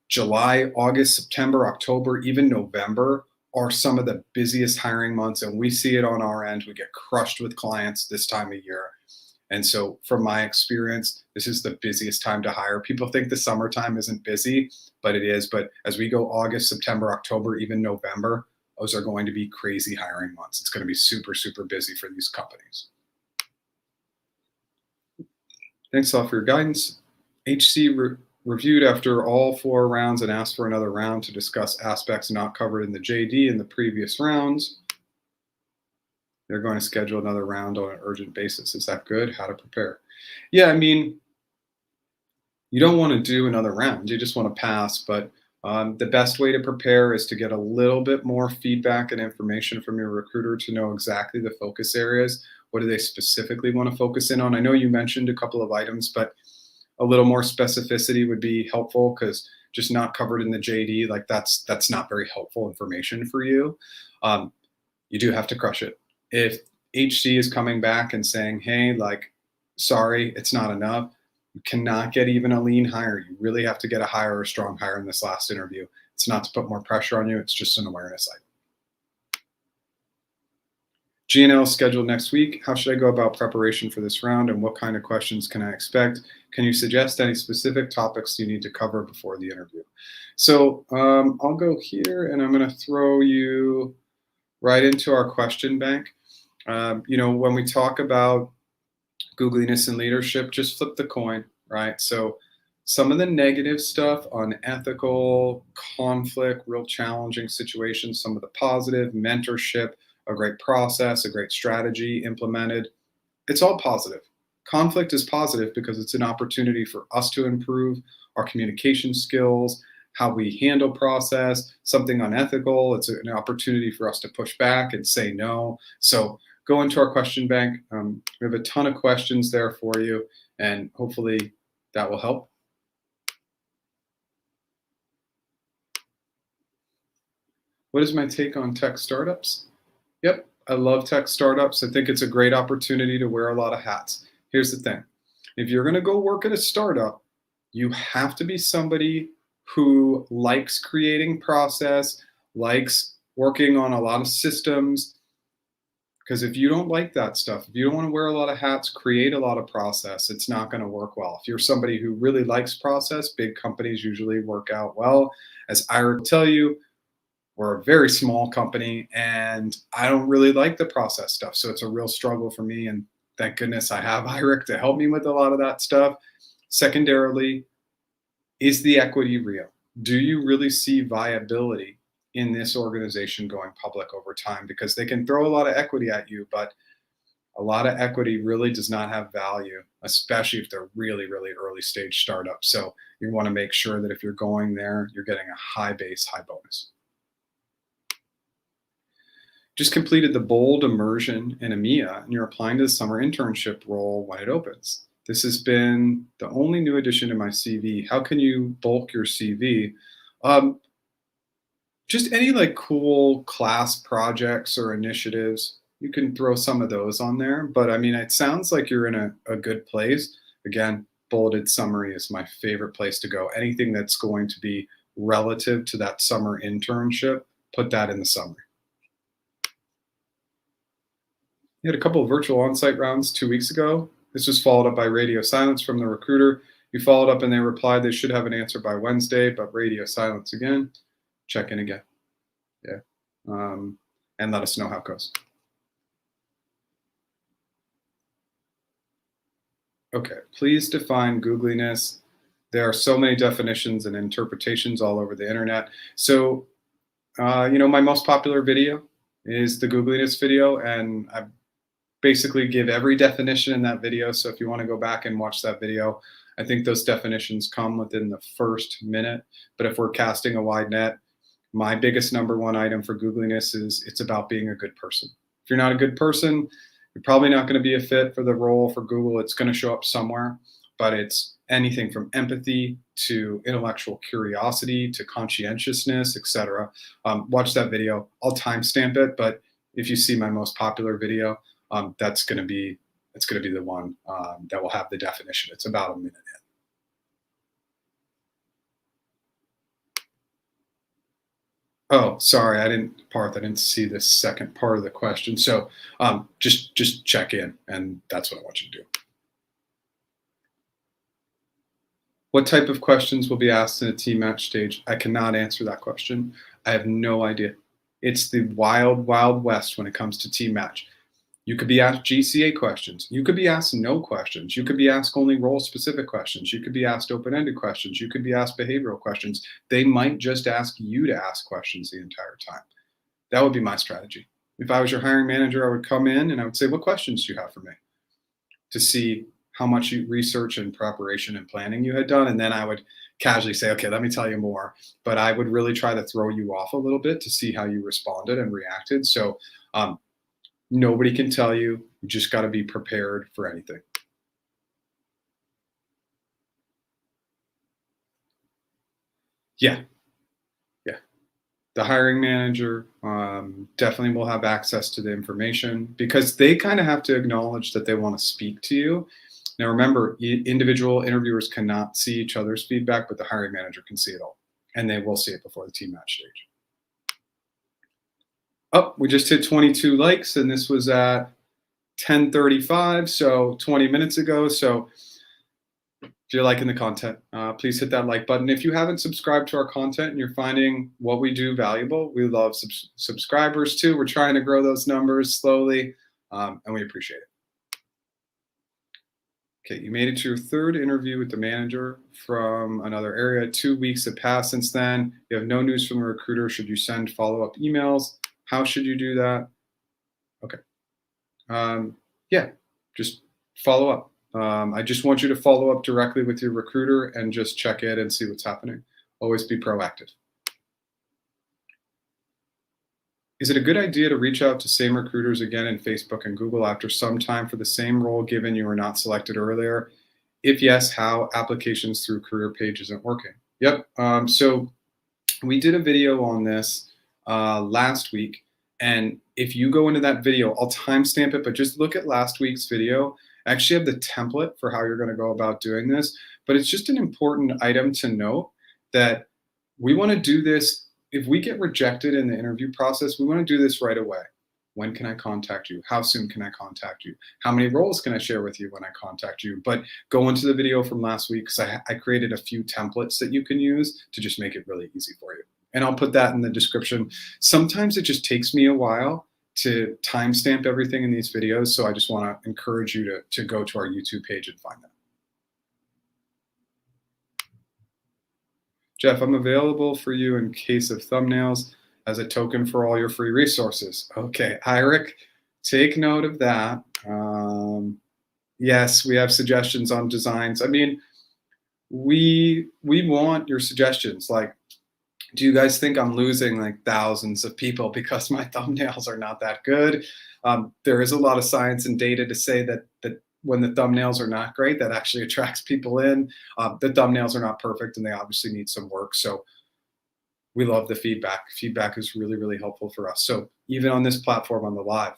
July, August, September, October, even November are some of the busiest hiring months. And we see it on our end. We get crushed with clients this time of year. And so from my experience, this is the busiest time to hire. People think the summertime isn't busy, but it is. But as we go August, September, October, even November, those are going to be crazy hiring months. It's going to be super, super busy for these companies. Thanks all for your guidance. HC reviewed after all 4 rounds and asked for another round to discuss aspects not covered in the JD in the previous rounds. They're going to schedule another round on an urgent basis. Is that good? How to prepare? Yeah, I mean, you don't want to do another round. You just want to pass. But the best way to prepare is to get a little bit more feedback and information from your recruiter to know exactly the focus areas. What do they specifically want to focus in on? I know you mentioned a couple of items, but a little more specificity would be helpful because just not covered in the JD, like that's not very helpful information for you. You do have to crush it. If HC is coming back and saying, hey, like, sorry, it's not enough, you cannot get even a lean hire. You really have to get a hire or a strong hire in this last interview. It's not to put more pressure on you. It's just an awareness item. G&L is scheduled next week. How should I go about preparation for this round, and what kind of questions can I expect? Can you suggest any specific topics you need to cover before the interview? So I'll go here, and I'm going to throw you right into our question bank. When we talk about Googliness and leadership, just flip the coin, right? So some of the negative stuff, unethical, conflict, real challenging situations, some of the positive, mentorship, a great process, a great strategy implemented, it's all positive. Conflict is positive because it's an opportunity for us to improve our communication skills, how we handle process. Something unethical, it's an opportunity for us to push back and say no. So go into our question bank. We have a ton of questions there for you, and hopefully that will help. What is my take on tech startups? Yep, I love tech startups. I think it's a great opportunity to wear a lot of hats. Here's the thing. If you're going to go work at a startup, you have to be somebody who likes creating process, likes working on a lot of systems. Because if you don't like that stuff, if you don't want to wear a lot of hats, create a lot of process, it's not going to work well. If you're somebody who really likes process, big companies usually work out well. As Ira will tell you, we're a very small company and I don't really like the process stuff. So it's a real struggle for me. And thank goodness I have Iric to help me with a lot of that stuff. Secondarily, is the equity real? Do you really see viability in this organization going public over time? Because they can throw a lot of equity at you, but a lot of equity really does not have value, especially if they're really, really early stage startups. So you want to make sure that if you're going there, you're getting a high base, high bonus. Just completed the bold immersion in EMEA, and you're applying to the summer internship role when it opens. This has been the only new addition to my CV. How can you bulk your CV? Just any like cool class projects or initiatives. You can throw some of those on there, but I mean, it sounds like you're in a good place. Again, bolded summary is my favorite place to go. Anything that's going to be relative to that summer internship, put that in the summary. You had a couple of virtual on-site rounds 2 weeks ago. This was followed up by radio silence from the recruiter. You followed up and they replied they should have an answer by Wednesday, but radio silence again. Check in again. Yeah. And let us know how it goes. Okay, please define Googliness. There are so many definitions and interpretations all over the internet. So, my most popular video is the Googliness video, and I basically give every definition in that video. So if you want to go back and watch that video, I think those definitions come within the first minute. But if we're casting a wide net, my biggest number one item for Googliness is it's about being a good person. If you're not a good person, you're probably not going to be a fit for the role for Google. It's going to show up somewhere, but it's anything from empathy to intellectual curiosity to conscientiousness, etc. Watch that video. I'll timestamp it, but if you see my most popular video, that's going to be the one that will have the definition. It's about a minute in. Oh, sorry, I didn't see the second part of the question. So just check in, and that's what I want you to do. What type of questions will be asked in a team match stage? I cannot answer that question. I have no idea. It's the wild, wild west when it comes to team match. You could be asked GCA questions. You could be asked no questions. You could be asked only role-specific questions. You could be asked open-ended questions. You could be asked behavioral questions. They might just ask you to ask questions the entire time. That would be my strategy. If I was your hiring manager, I would come in and I would say, what questions do you have for me? To see how much research and preparation and planning you had done. And then I would casually say, okay, let me tell you more. But I would really try to throw you off a little bit to see how you responded and reacted. So nobody can tell you. You just got to be prepared for anything. Yeah. The hiring manager definitely will have access to the information because they kind of have to acknowledge that they want to speak to you. Now, remember, individual interviewers cannot see each other's feedback, but the hiring manager can see it all, and they will see it before the team match stage. Oh, we just hit 22 likes, and this was at 10:35, so 20 minutes ago. So if you're liking the content, please hit that like button. If you haven't subscribed to our content and you're finding what we do valuable, we love subscribers too. We're trying to grow those numbers slowly, and we appreciate it. Okay, you made it to your third interview with the manager from another area. 2 weeks have passed since then. You have no news from the recruiter. Should you send follow-up emails? How should you do that? Okay. Yeah, just follow up. I just want you to follow up directly with your recruiter and just check it and see what's happening. Always be proactive. Is it a good idea to reach out to same recruiters again in Facebook and Google after some time for the same role given you were not selected earlier? If yes, how? Applications through career page isn't working. Yep. So we did a video on this last week. And if you go into that video, I'll timestamp it, but just look at last week's video I actually have the template for how you're going to go about doing this, but it's just an important item to note that we want to do this. If we get rejected in the interview process, we want to do this right away. When can I contact you? How soon can I contact you? How many roles can I share with you when I contact you? But go into the video from last week because I created a few templates that you can use to just make it really easy for you. And I'll put that in the description. Sometimes it just takes me a while to timestamp everything in these videos. So I just want to encourage you to go to our YouTube page and find that. Jeff, I'm available for you in case of thumbnails as a token for all your free resources. Okay, Eirik, take note of that. Yes, we have suggestions on designs. I mean, we want your suggestions. Like, do you guys think I'm losing like thousands of people because my thumbnails are not that good? There is a lot of science and data to say that when the thumbnails are not great, that actually attracts people in. The thumbnails are not perfect and they obviously need some work. So we love the feedback. Feedback is really, really helpful for us. So even on this platform, on the live,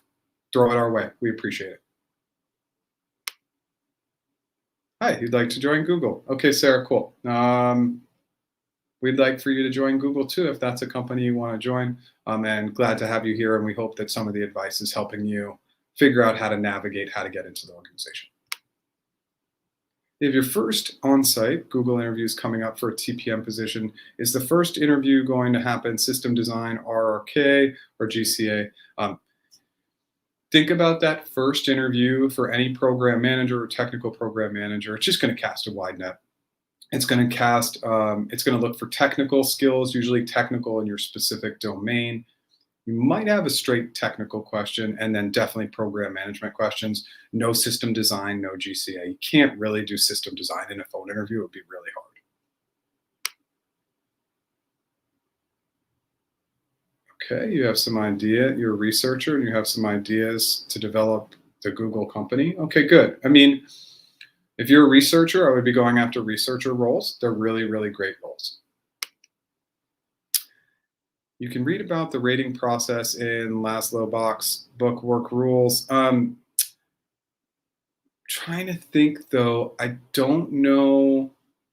throw it our way. We appreciate it. Hi, you'd like to join Google. Okay, Sarah, cool. We'd like for you to join Google too, if that's a company you want to join. And glad to have you here. And we hope that some of the advice is helping you figure out how to navigate, how to get into the organization. If your first on-site Google interview is coming up for a TPM position, is the first interview going to happen system design, RRK, or GCA? Think about that first interview for any program manager or technical program manager. It's just going to cast a wide net. It's going to cast, it's going to look for technical skills, usually technical in your specific domain. You might have a straight technical question and then definitely program management questions. No system design, no GCA. You can't really do system design in a phone interview. It would be really hard. Okay, you have some idea. You're a researcher and you have some ideas to develop the Google company. Okay, good. I mean, if you're a researcher, I would be going after researcher roles. They're really, really great roles. You can read about the rating process in Laszlo Bock's book, Work Rules. Trying to think though, I don't know.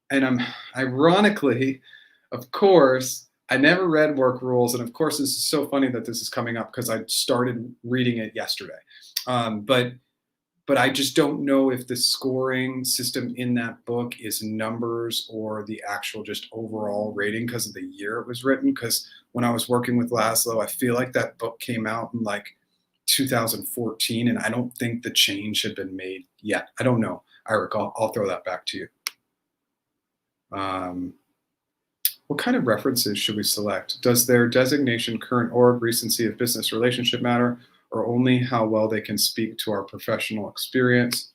And I'm ironically, of course, I never read Work Rules. And of course, this is so funny that this is coming up because I started reading it yesterday. But I just don't know if the scoring system in that book is numbers or the actual just overall rating because of the year it was written. Because when I was working with Laszlo, I feel like that book came out in like 2014, and I don't think the change had been made yet. I don't know. Eirik, I'll throw that back to you. What kind of references should we select? Does their designation, current org, recency of business relationship matter, or only how well they can speak to our professional experience?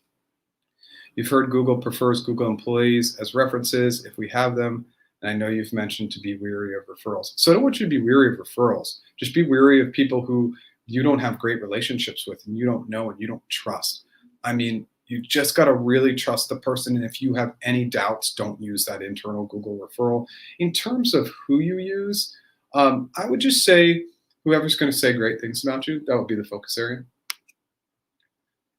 You've heard Google prefers Google employees as references if we have them. And I know you've mentioned to be wary of referrals. So I don't want you to be wary of referrals. Just be wary of people who you don't have great relationships with and you don't know and you don't trust. I mean, you just got to really trust the person. And if you have any doubts, don't use that internal Google referral. In terms of who you use, I would just say, whoever's going to say great things about you, that would be the focus area.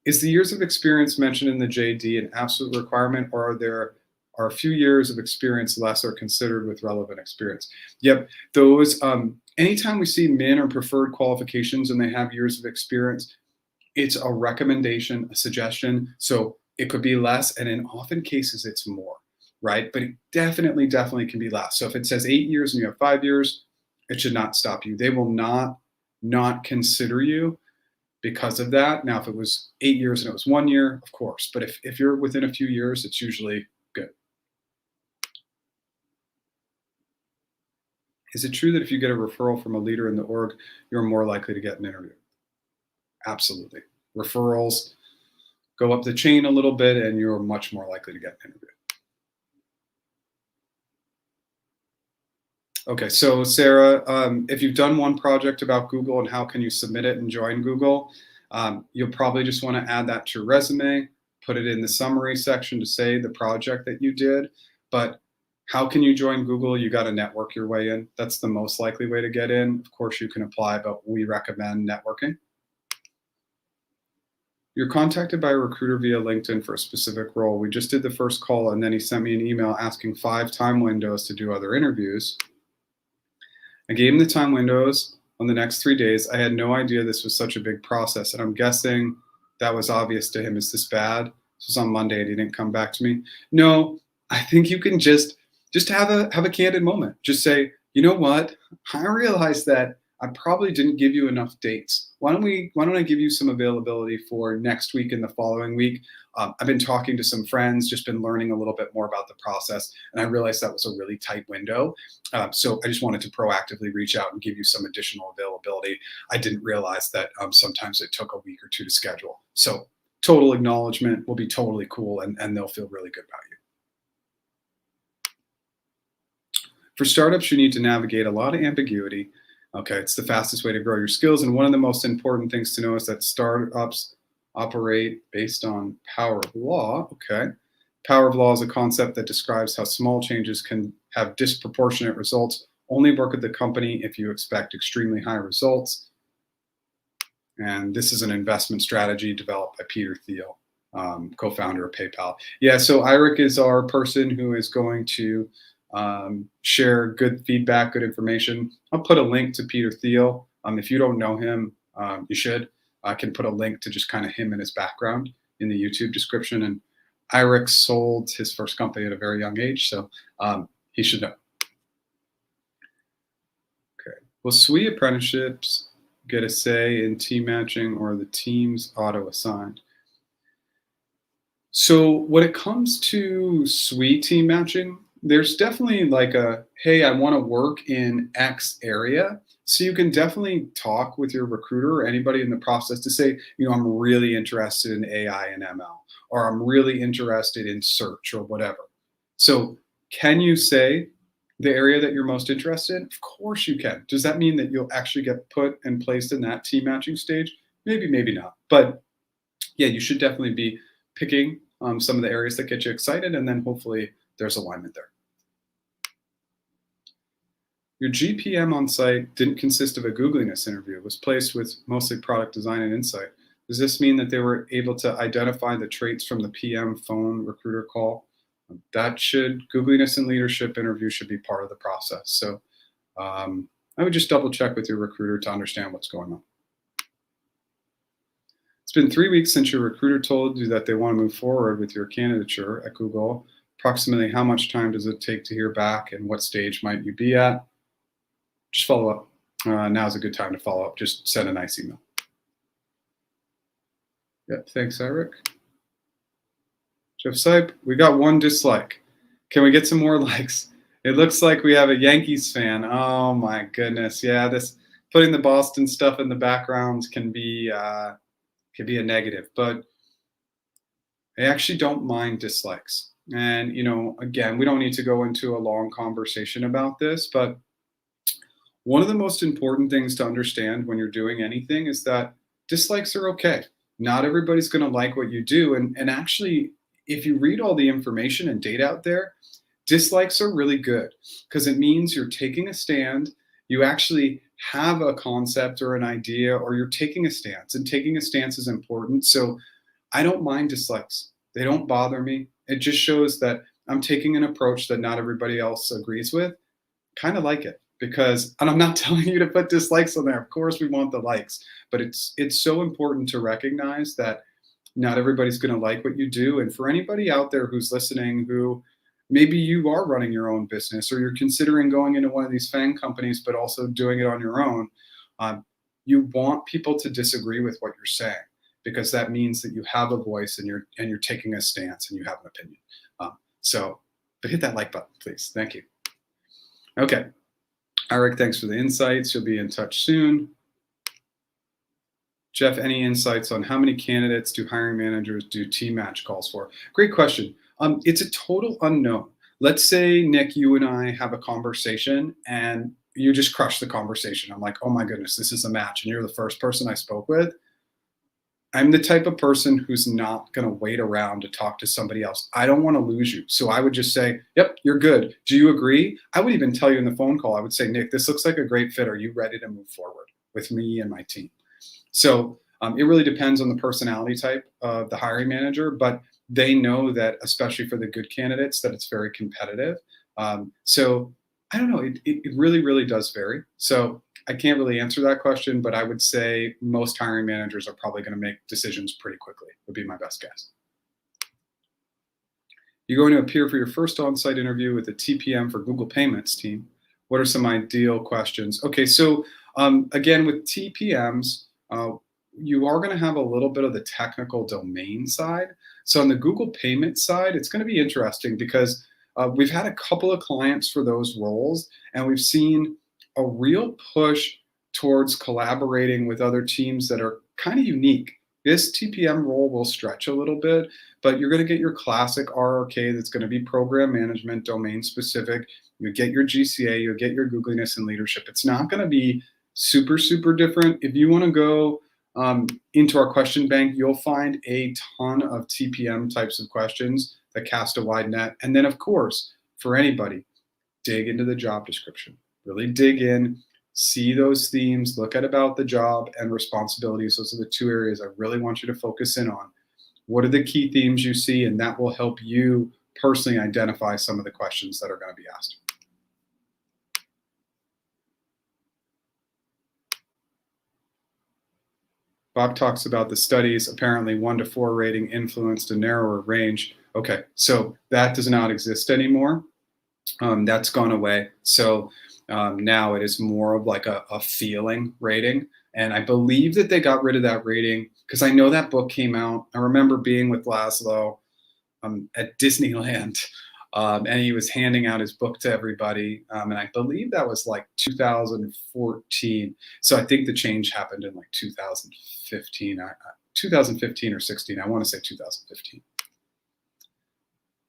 Is the years of experience mentioned in the JD an absolute requirement, or are there a few years of experience less or considered with relevant experience? Yep, those, anytime we see min or preferred qualifications and they have years of experience, it's a recommendation, a suggestion. So it could be less, and in often cases it's more, right? But it definitely can be less. So if it says 8 years and you have 5 years, it should not stop you. They will not consider you because of that. Now, if it was 8 years and it was 1 year, of course. But if you're within a few years, it's usually good. Is it true that if you get a referral from a leader in the org, you're more likely to get an interview? Absolutely. Referrals go up the chain a little bit and you're much more likely to get an interview. Okay, so Sarah, if you've done one project about Google and how can you submit it and join Google, you'll probably just want to add that to your resume, put it in the summary section to say the project that you did. But how can you join Google? You got to network your way in. That's the most likely way to get in. Of course, you can apply, but we recommend networking. You're contacted by a recruiter via LinkedIn for a specific role. We just did the first call, and then he sent me an email asking 5 time windows to do other interviews. I gave him the time windows on the next 3 days. I had no idea this was such a big process, and I'm guessing that was obvious to him. Is this bad? This was on Monday, and he didn't come back to me. No, I think you can just have a candid moment. Just say, you know what? I realized that I probably didn't give you enough dates. Why don't I give you some availability for next week and the following week? I've been talking to some friends, just been learning a little bit more about the process, and I realized that was a really tight window. So I just wanted to proactively reach out and give you some additional availability. I didn't realize that sometimes it took a week or two to schedule. So total acknowledgement will be totally cool, and they'll feel really good about you. For startups, you need to navigate a lot of ambiguity. Okay, it's the fastest way to grow your skills. And one of the most important things to know is that startups operate based on power of law. Okay, power of law is a concept that describes how small changes can have disproportionate results. Only work at the company if you expect extremely high results. And this is an investment strategy developed by Peter Thiel, co-founder of PayPal. Yeah, so Eric is our person who is going to share good feedback, good information. I'll put a link to Peter Thiel. If you don't know him, you should. I can put a link to just kind of him and his background in the YouTube description. And Eric sold his first company at a very young age, so he should know. Okay. Will SWE apprenticeships get a say in team matching, or the teams auto-assigned? So when it comes to SWE team matching, there's definitely like a, hey, I want to work in X area. So you can definitely talk with your recruiter or anybody in the process to say, you know, I'm really interested in AI and ML, or I'm really interested in search or whatever. So can you say the area that you're most interested in? Of course you can. Does that mean that you'll actually get put and placed in that team matching stage? Maybe, maybe not. But yeah, you should definitely be picking some of the areas that get you excited, and then hopefully there's alignment there. Your GPM on site didn't consist of a Googliness interview. It was placed with mostly product design and insight. Does this mean that they were able to identify the traits from the PM phone recruiter call? That should, Googliness and leadership interview should be part of the process. So I would just double check with your recruiter to understand what's going on. It's been 3 weeks since your recruiter told you that they want to move forward with your candidature at Google. Approximately how much time does it take to hear back, and what stage might you be at? Just follow up. Now's a good time to follow up. Just send a nice email. Yep, thanks, Eric. Jeff Sipe, we got 1 dislike. Can we get some more likes? It looks like we have a Yankees fan. Oh my goodness. Yeah, this putting the Boston stuff in the background can be a negative, but I actually don't mind dislikes. And, you know, again, we don't need to go into a long conversation about this, but one of the most important things to understand when you're doing anything is that dislikes are okay. Not everybody's going to like what you do. And actually, if you read all the information and data out there, dislikes are really good, because it means you're taking a stand. You actually have a concept or an idea, or you're taking a stance, and taking a stance is important. So I don't mind dislikes. They don't bother me. It just shows that I'm taking an approach that not everybody else agrees with. Kind of like it. Because, and I'm not telling you to put dislikes on there. Of course, we want the likes, but it's so important to recognize that not everybody's going to like what you do. And for anybody out there who's listening, who maybe you are running your own business, or you're considering going into one of these FAANG companies, but also doing it on your own, you want people to disagree with what you're saying, because that means that you have a voice, and you're taking a stance, and you have an opinion. But hit that like button, please. Thank you. Okay. Eric, thanks for the insights. You'll be in touch soon. Jeff, any insights on how many candidates do hiring managers do team match calls for? Great question. It's a total unknown. Let's say, Nick, you and I have a conversation, and you just crush the conversation. I'm like, oh my goodness, this is a match, and you're the first person I spoke with. I'm the type of person who's not going to wait around to talk to somebody else. I don't want to lose you. So I would just say, yep, you're good. Do you agree? I would even tell you in the phone call, I would say, Nick, this looks like a great fit. Are you ready to move forward with me and my team? So It really depends on the personality type of the hiring manager, but they know that, especially for the good candidates, that it's very competitive. So I don't know, it really, really does vary. So I can't really answer that question, but I would say most hiring managers are probably going to make decisions pretty quickly, would be my best guess. You're going to appear for your first on-site interview with the TPM for Google Payments team. What are some ideal questions? Okay, so again, with TPMs, you are going to have a little bit of the technical domain side. So on the Google Payments side, it's going to be interesting because we've had a couple of clients for those roles, and we've seen a real push towards collaborating with other teams that are kind of unique. This TPM role will stretch a little bit, but you're going to get your classic RRK that's going to be program management, domain specific. You get your GCA, you'll get your Googliness and leadership. It's not going to be super, super different. If you want to go into our question bank, you'll find a ton of TPM types of questions that cast a wide net. And then, of course, for anybody, dig into the job description. Really dig in, see those themes, look at about the job and responsibilities. Those are the two areas I really want you to focus in on. What are the key themes you see? And that will help you personally identify some of the questions that are going to be asked. Bob talks about the studies. Apparently 1 to 4 rating influenced a narrower range. Okay, so that does not exist anymore. That's gone away. So now it is more of like a feeling rating. And I believe that they got rid of that rating because I know that book came out. I remember being with Laszlo at Disneyland, and he was handing out his book to everybody. And I believe that was like 2014. So I think the change happened in like 2015, 2015 or 16. I want to say 2015.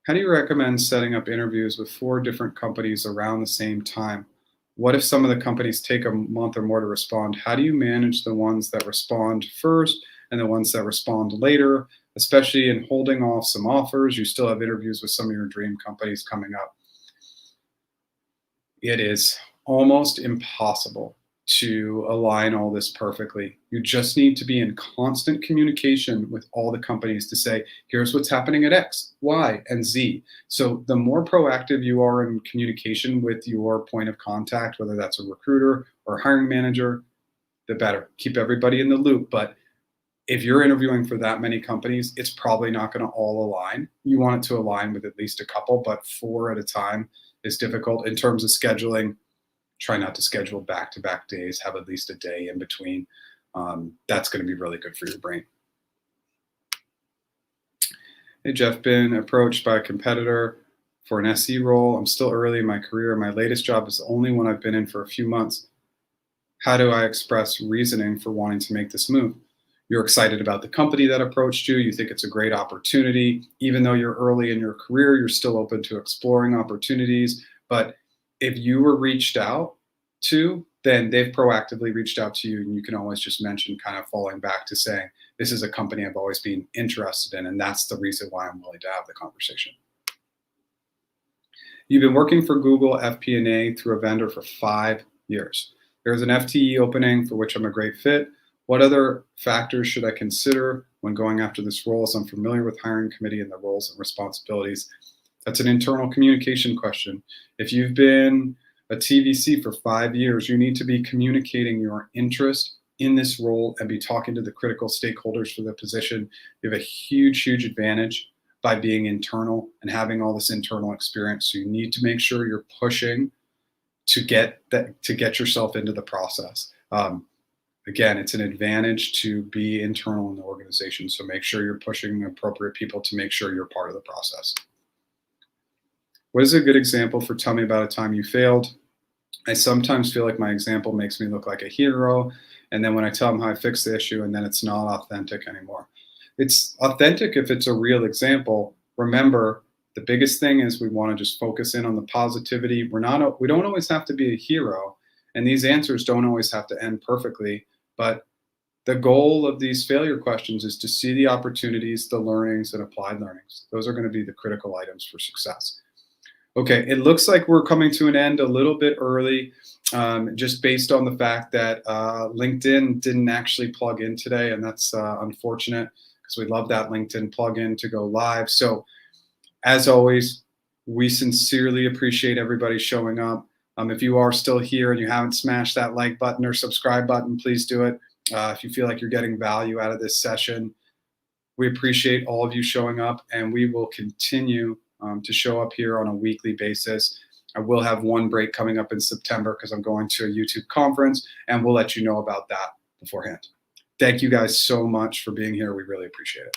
How do you recommend setting up interviews with 4 different companies around the same time? What if some of the companies take a month or more to respond? How do you manage the ones that respond first and the ones that respond later, especially in holding off some offers? You still have interviews with some of your dream companies coming up. It is almost impossible to align all this perfectly. You just need to be in constant communication with all the companies to say, here's what's happening at X, Y, and Z. So the more proactive you are in communication with your point of contact, whether that's a recruiter or a hiring manager, the better. Keep everybody in the loop. But if you're interviewing for that many companies, it's probably not going to all align. You want it to align with at least a couple, but 4 at a time is difficult. In terms of scheduling, try not to schedule back-to-back days, have at least a day in between. That's going to be really good for your brain. Hey, Jeff, been approached by a competitor for an SE role. I'm still early in my career. My latest job is the only one I've been in for a few months. How do I express reasoning for wanting to make this move? You're excited about the company that approached you. You think it's a great opportunity. Even though you're early in your career, you're still open to exploring opportunities. But if you were reached out to, then they've proactively reached out to you, and you can always just mention, kind of falling back to saying, this is a company I've always been interested in, and that's the reason why I'm willing to have the conversation. You've been working for Google FP&A through a vendor for 5 years. There's an FTE opening for which I'm a great fit. What other factors should I consider when going after this role, as I'm familiar with hiring committee and the roles and responsibilities? That's an internal communication question. If you've been a TVC for 5 years, you need to be communicating your interest in this role and be talking to the critical stakeholders for the position. You have a huge, huge advantage by being internal and having all this internal experience. So you need to make sure you're pushing to get yourself into the process. Again, it's an advantage to be internal in the organization. So make sure you're pushing appropriate people to make sure you're part of the process. What is a good example for tell me about a time you failed? I sometimes feel like my example makes me look like a hero. And then when I tell them how I fixed the issue, and then it's not authentic anymore. It's authentic if it's a real example. Remember, the biggest thing is we want to just focus in on the positivity. We don't always have to be a hero. And these answers don't always have to end perfectly. But the goal of these failure questions is to see the opportunities, the learnings, and applied learnings. Those are going to be the critical items for success. Okay, it looks like we're coming to an end a little bit early. just based on the fact that LinkedIn didn't actually plug in today, and that's unfortunate because we love that LinkedIn plugin to go live. So as always, we sincerely appreciate everybody showing up. If you are still here and you haven't smashed that like button or subscribe button, please do it. If you feel like you're getting value out of this session, we appreciate all of you showing up, and we will continue to show up here on a weekly basis. I will have one break coming up in September because I'm going to a YouTube conference, and we'll let you know about that beforehand. Thank you guys so much for being here. We really appreciate it.